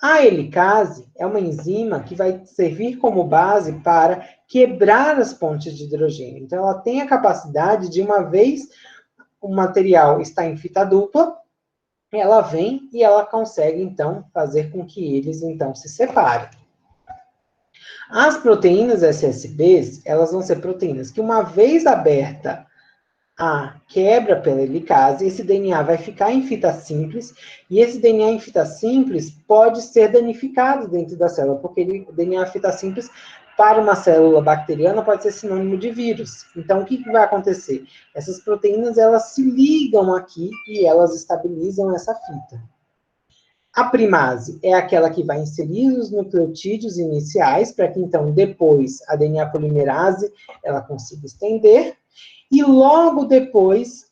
A helicase é uma enzima que vai servir como base para quebrar as pontes de hidrogênio. Então, ela tem a capacidade de, uma vez o material está em fita dupla, ela vem e ela consegue, então, fazer com que eles, então, se separem. As proteínas SSBs, elas vão ser proteínas que, uma vez aberta a quebra pela helicase, esse DNA vai ficar em fita simples, e esse DNA em fita simples pode ser danificado dentro da célula, porque o DNA em fita simples, para uma célula bacteriana, pode ser sinônimo de vírus. Então, o que vai acontecer? Essas proteínas, elas se ligam aqui e elas estabilizam essa fita. A primase é aquela que vai inserir os nucleotídeos iniciais, para que, então, depois, a DNA polimerase, ela consiga estender. E logo depois,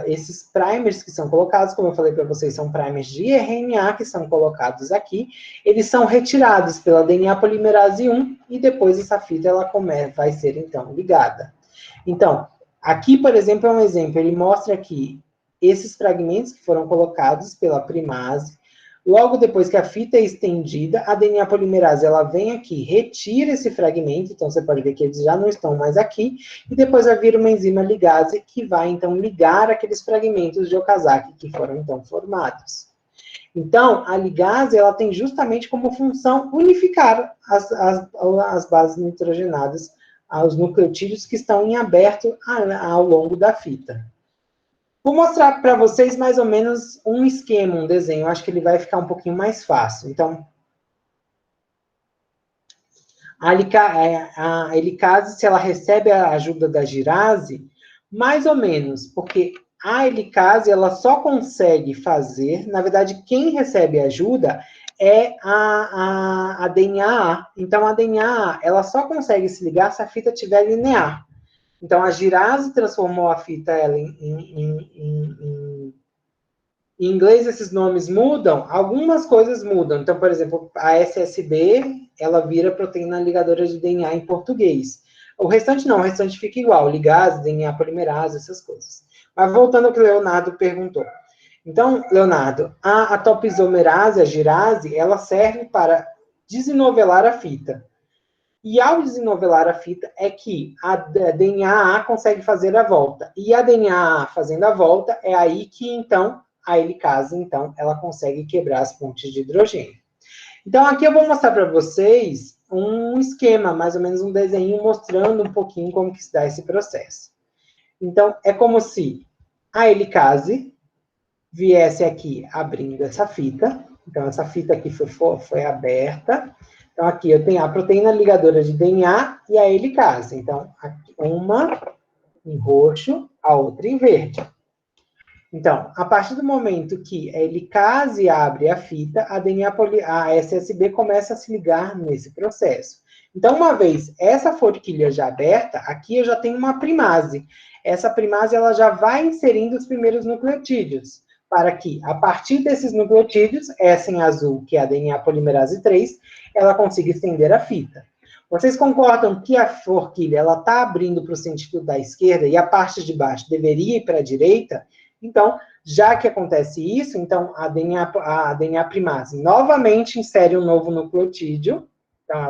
esses primers que são colocados, como eu falei para vocês, são primers de RNA que são colocados aqui, eles são retirados pela DNA polimerase 1, e depois essa fita ela vai ser, então, ligada. Então, aqui, por exemplo, é um exemplo, ele mostra aqui esses fragmentos que foram colocados pela primase. Logo depois que a fita é estendida, a DNA polimerase, ela vem aqui, retira esse fragmento, então você pode ver que eles já não estão mais aqui, e depois vai vir uma enzima ligase, que vai, então, ligar aqueles fragmentos de Okazaki que foram, então, formados. Então, a ligase, ela tem justamente como função unificar as bases nitrogenadas aos nucleotídeos que estão em aberto ao longo da fita. Vou mostrar para vocês mais ou menos um esquema, um desenho. Eu acho que ele vai ficar um pouquinho mais fácil. Então, a helicase, se ela recebe a ajuda da girase, mais ou menos, porque a helicase, ela só consegue fazer, na verdade, quem recebe ajuda é a DNA. Então, a DNA, ela só consegue se ligar se a fita estiver linear. Então, a girase transformou a fita ela em inglês, esses nomes mudam, algumas coisas mudam. Então, por exemplo, a SSB, ela vira proteína ligadora de DNA em português. O restante não, o restante fica igual, ligase, DNA polimerase, essas coisas. Mas voltando ao que o Leonardo perguntou. Então, Leonardo, a topoisomerase, a girase, ela serve para desenovelar a fita. E ao desenovelar a fita é que a DNA consegue fazer a volta. E a DNA fazendo a volta é aí que, então, a helicase, então, ela consegue quebrar as pontes de hidrogênio. Então, aqui eu vou mostrar para vocês um esquema, mais ou menos um desenho, mostrando um pouquinho como que se dá esse processo. Então, é como se a helicase viesse aqui abrindo essa fita. Então, essa fita aqui foi aberta. Então, aqui eu tenho a proteína ligadora de DNA e a helicase. Então, aqui uma em roxo, a outra em verde. Então, a partir do momento que a helicase abre a fita, a SSB começa a se ligar nesse processo. Então, uma vez essa forquilha já aberta, aqui eu já tenho uma primase. Essa primase, ela já vai inserindo os primeiros nucleotídeos, para que, a partir desses nucleotídeos, essa em azul, que é a DNA polimerase 3, ela consiga estender a fita. Vocês concordam que a forquilha está abrindo para o sentido da esquerda e a parte de baixo deveria ir para a direita? Então, já que acontece isso, então a DNA primase novamente insere um novo nucleotídeo. Então,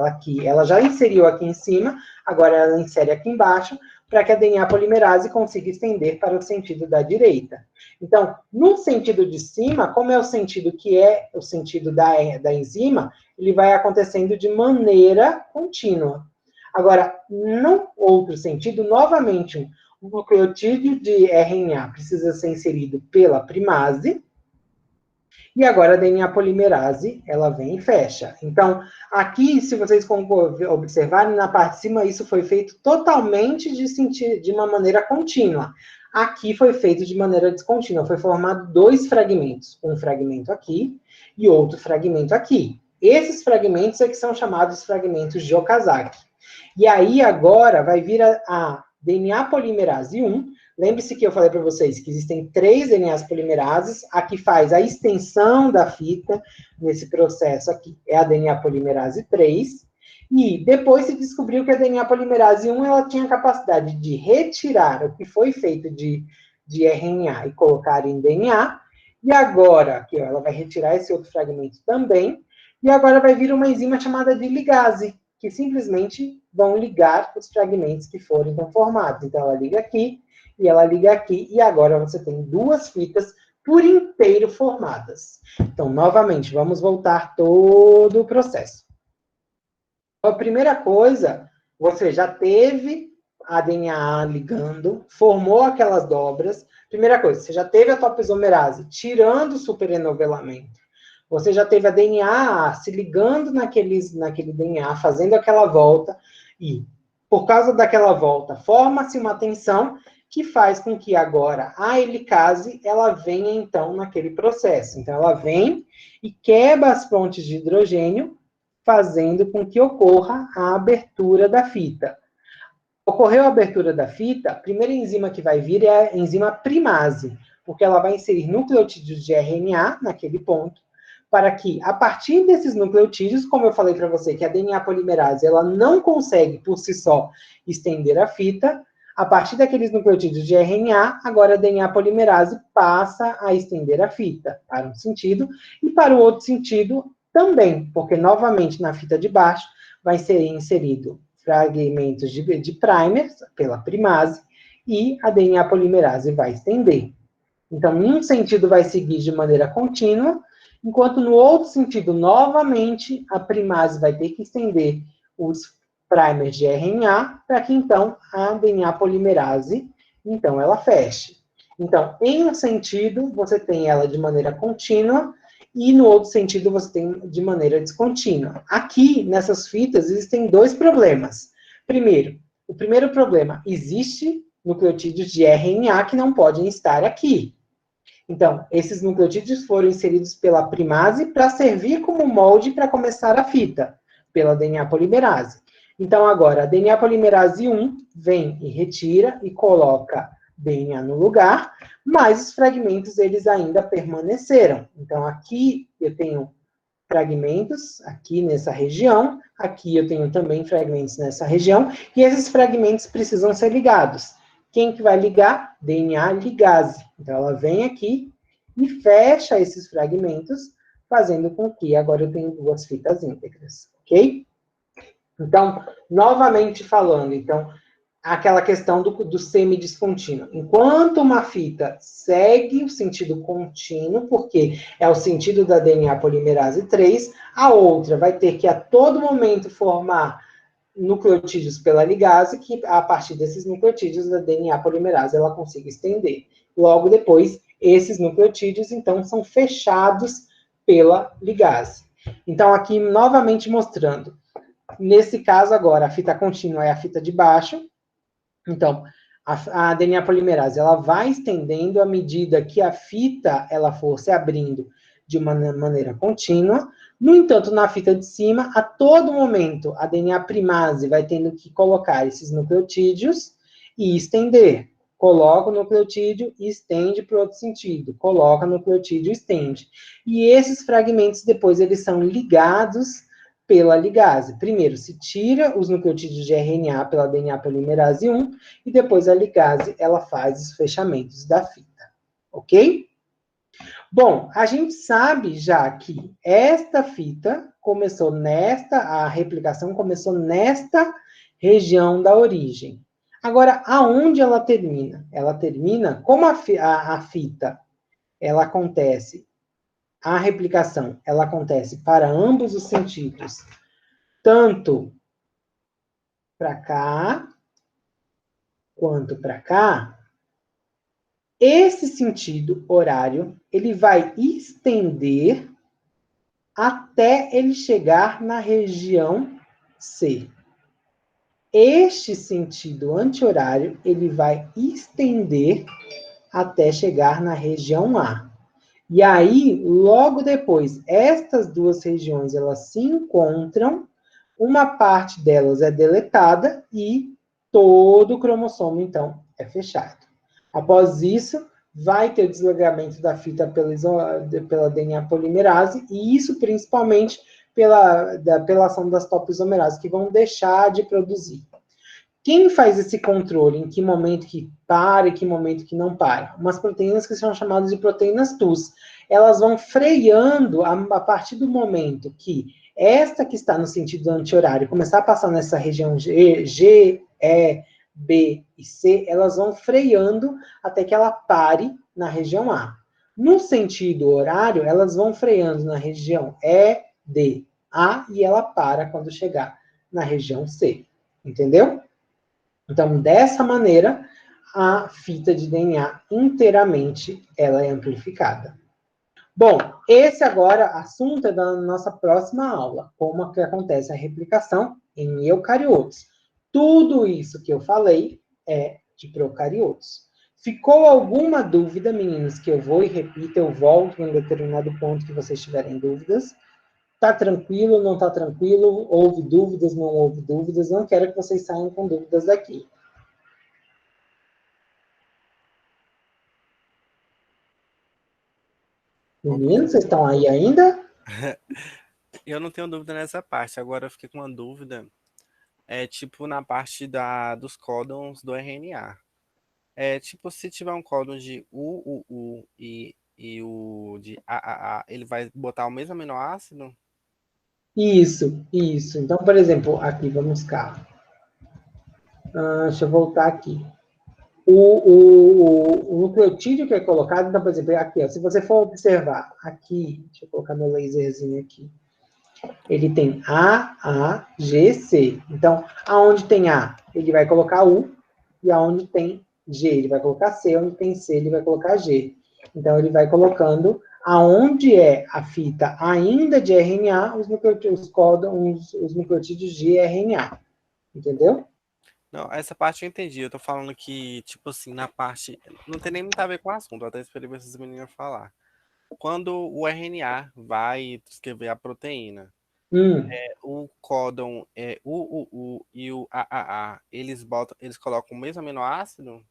ela já inseriu aqui em cima, agora ela insere aqui embaixo, para que a DNA polimerase consiga estender para o sentido da direita. Então, no sentido de cima, como é o sentido que é o sentido da enzima, ele vai acontecendo de maneira contínua. Agora, no outro sentido, novamente, o nucleotídeo de RNA precisa ser inserido pela primase, e agora a DNA polimerase, ela vem e fecha. Então, aqui, se vocês observarem, na parte de cima, isso foi feito totalmente de uma maneira contínua. Aqui foi feito de maneira descontínua. Foi formado 2 fragmentos. Um fragmento aqui e outro fragmento aqui. Esses fragmentos é que são chamados fragmentos de Okazaki. E aí, agora, vai vir a DNA polimerase 1. Lembre-se que eu falei para vocês que existem 3 DNAs polimerases. A que faz a extensão da fita nesse processo aqui é a DNA polimerase 3. E depois se descobriu que a DNA polimerase 1 ela tinha a capacidade de retirar o que foi feito de RNA e colocar em DNA. E agora, aqui, ó, ela vai retirar esse outro fragmento também. E agora vai vir uma enzima chamada de ligase, que simplesmente vão ligar os fragmentos que forem então formados. Então, ela liga aqui, e ela liga aqui, e agora você tem 2 fitas por inteiro formadas. Então, novamente, vamos voltar todo o processo. A primeira coisa, você já teve a DNA ligando, formou aquelas dobras. Primeira coisa, você já teve a topoisomerase tirando o superenovelamento. Você já teve a DNA se ligando naquele DNA, fazendo aquela volta, e por causa daquela volta, forma-se uma tensão que faz com que agora a helicase, ela venha então naquele processo. Então, ela vem e quebra as pontes de hidrogênio, fazendo com que ocorra a abertura da fita. Ocorreu a abertura da fita, a primeira enzima que vai vir é a enzima primase, porque ela vai inserir nucleotídeos de RNA naquele ponto, para que, a partir desses nucleotídeos, como eu falei para você, que a DNA polimerase ela não consegue, por si só, estender a fita, a partir daqueles nucleotídeos de RNA, agora a DNA polimerase passa a estender a fita, para um sentido, e para o outro sentido também, porque, novamente, na fita de baixo, vai ser inserido fragmentos de primers, pela primase, e a DNA polimerase vai estender. Então, em um sentido vai seguir de maneira contínua, enquanto no outro sentido, novamente, a primase vai ter que estender os primers de RNA, para que, então, a DNA polimerase, então, ela feche. Então, em um sentido, você tem ela de maneira contínua, e no outro sentido, você tem de maneira descontínua. Aqui, nessas fitas, existem 2 problemas. Primeiro, o primeiro problema, existe nucleotídeos de RNA que não podem estar aqui. Então, esses nucleotídeos foram inseridos pela primase para servir como molde para começar a fita, pela DNA polimerase. Então, agora, a DNA polimerase 1 vem e retira e coloca DNA no lugar, mas os fragmentos, eles ainda permaneceram. Então, aqui eu tenho fragmentos, aqui nessa região, aqui eu tenho também fragmentos nessa região, e esses fragmentos precisam ser ligados. Quem que vai ligar? DNA ligase. Então, ela vem aqui e fecha esses fragmentos, fazendo com que agora eu tenha 2 fitas íntegras, ok? Então, novamente falando, então, aquela questão do semidiscontínuo. Enquanto uma fita segue o sentido contínuo, porque é o sentido da DNA polimerase 3, a outra vai ter que a todo momento formar nucleotídeos pela ligase, que a partir desses nucleotídeos a DNA polimerase ela consiga estender. Logo depois, esses nucleotídeos, então, são fechados pela ligase. Então, aqui, novamente mostrando, nesse caso agora, a fita contínua é a fita de baixo. Então, a DNA polimerase, ela vai estendendo à medida que a fita, ela for se abrindo de uma maneira contínua. No entanto, na fita de cima, a todo momento, a DNA primase vai tendo que colocar esses nucleotídeos e estender. Coloca o nucleotídeo e estende para o outro sentido. Coloca o nucleotídeo e estende. E esses fragmentos, depois, eles são ligados pela ligase. Primeiro, se tira os nucleotídeos de RNA pela DNA polimerase 1, e depois a ligase, ela faz os fechamentos da fita. Ok? Bom, a gente sabe já que esta fita começou a replicação começou nesta região da origem. Agora, aonde ela termina? Ela termina, como a fita, ela acontece, a replicação, ela acontece para ambos os sentidos, tanto para cá, quanto para cá, esse sentido horário, ele vai estender até ele chegar na região C. Este sentido anti-horário, ele vai estender até chegar na região A. E aí, logo depois, estas duas regiões, elas se encontram, uma parte delas é deletada e todo o cromossomo, então, é fechado. Após isso, vai ter o desligamento da fita pela DNA polimerase, e isso principalmente pela ação das topoisomerases, que vão deixar de produzir. Quem faz esse controle? Em que momento que para e que momento que não para? Umas proteínas que são chamadas de proteínas TUS. Elas vão freando a partir do momento que esta que está no sentido anti-horário começar a passar nessa região G, E, B e C, elas vão freando até que ela pare na região A. No sentido horário, elas vão freando na região E, D, A, e ela para quando chegar na região C. Entendeu? Então, dessa maneira, a fita de DNA inteiramente ela é amplificada. Bom, esse agora assunto é da nossa próxima aula, como que acontece a replicação em eucariotos. Tudo isso que eu falei é de procariotos. Ficou alguma dúvida, meninos, que eu vou e repito, eu volto em determinado ponto que vocês tiverem dúvidas. Tá tranquilo, não tá tranquilo? Houve dúvidas, não houve dúvidas? Não quero que vocês saiam com dúvidas daqui. Meninos, vocês estão aí ainda? Eu não tenho dúvida nessa parte. Agora eu fiquei com uma dúvida. É tipo na parte dos códons do RNA. É tipo, se tiver um códon de UUU e o de AAA, ele vai botar o mesmo aminoácido? Isso, isso. Então, por exemplo, aqui, vamos cá. Deixa eu voltar aqui. O nucleotídeo que é colocado, então, por exemplo, aqui, ó, se você for observar, aqui, deixa eu colocar meu laserzinho aqui. Ele tem A, A, G, C. Então, aonde tem A, ele vai colocar U, e aonde tem G, ele vai colocar C, onde tem C, ele vai colocar G. Então, ele vai colocando aonde é a fita ainda de RNA, os nucleotídeos de RNA. Entendeu? Não, essa parte eu entendi. Eu tô falando que, tipo assim, na parte. Não tem nem muito a ver com o assunto, eu até esperei ver essas meninas falar. Quando o RNA vai escrever a proteína, o códon UUU e o AAA, eles colocam o mesmo aminoácido?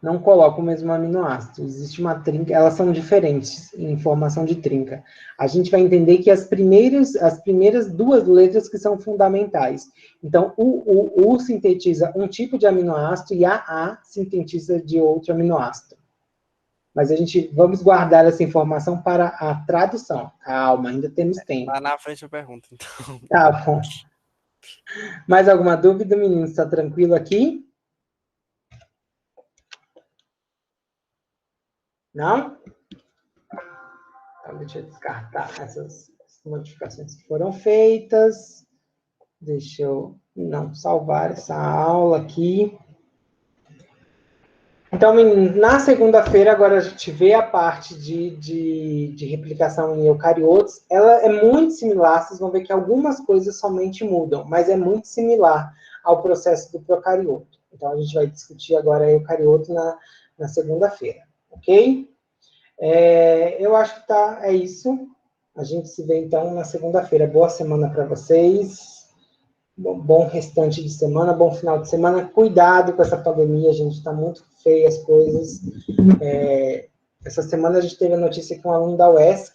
Não coloca o mesmo aminoácido. Existe uma trinca, elas são diferentes em formação de trinca. A gente vai entender que as primeiras duas letras que são fundamentais. Então, o sintetiza um tipo de aminoácido e a sintetiza de outro aminoácido. Mas vamos guardar essa informação para a tradução. Calma, ainda temos tempo. Lá na frente eu pergunto, então. Tá bom. Mais alguma dúvida, menino? Está tranquilo aqui? Não? Então, deixa eu descartar essas modificações que foram feitas. Deixa eu não salvar essa aula aqui. Então, meninos, na segunda-feira, agora a gente vê a parte de replicação em eucariotos. Ela é muito similar, vocês vão ver que algumas coisas somente mudam, mas é muito similar ao processo do procarioto. Então, a gente vai discutir agora eucarioto na segunda-feira, ok? Eu acho que é isso. A gente se vê, então, na segunda-feira. Boa semana para vocês. Bom restante de semana, bom final de semana. Cuidado com essa pandemia, gente. Está muito feia as coisas. Essa semana a gente teve a notícia que um aluno da UESC,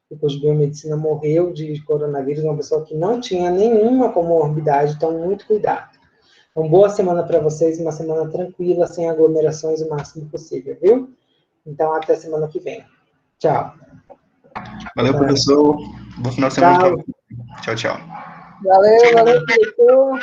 depois de biomedicina, morreu de coronavírus, uma pessoa que não tinha nenhuma comorbidade. Então, muito cuidado. Então, boa semana para vocês. Uma semana tranquila, sem aglomerações o máximo possível, viu? Então, até semana que vem. Tchau. Valeu, professor. Bom final de semana. Tchau. Tchau, tchau. Valeu, professor.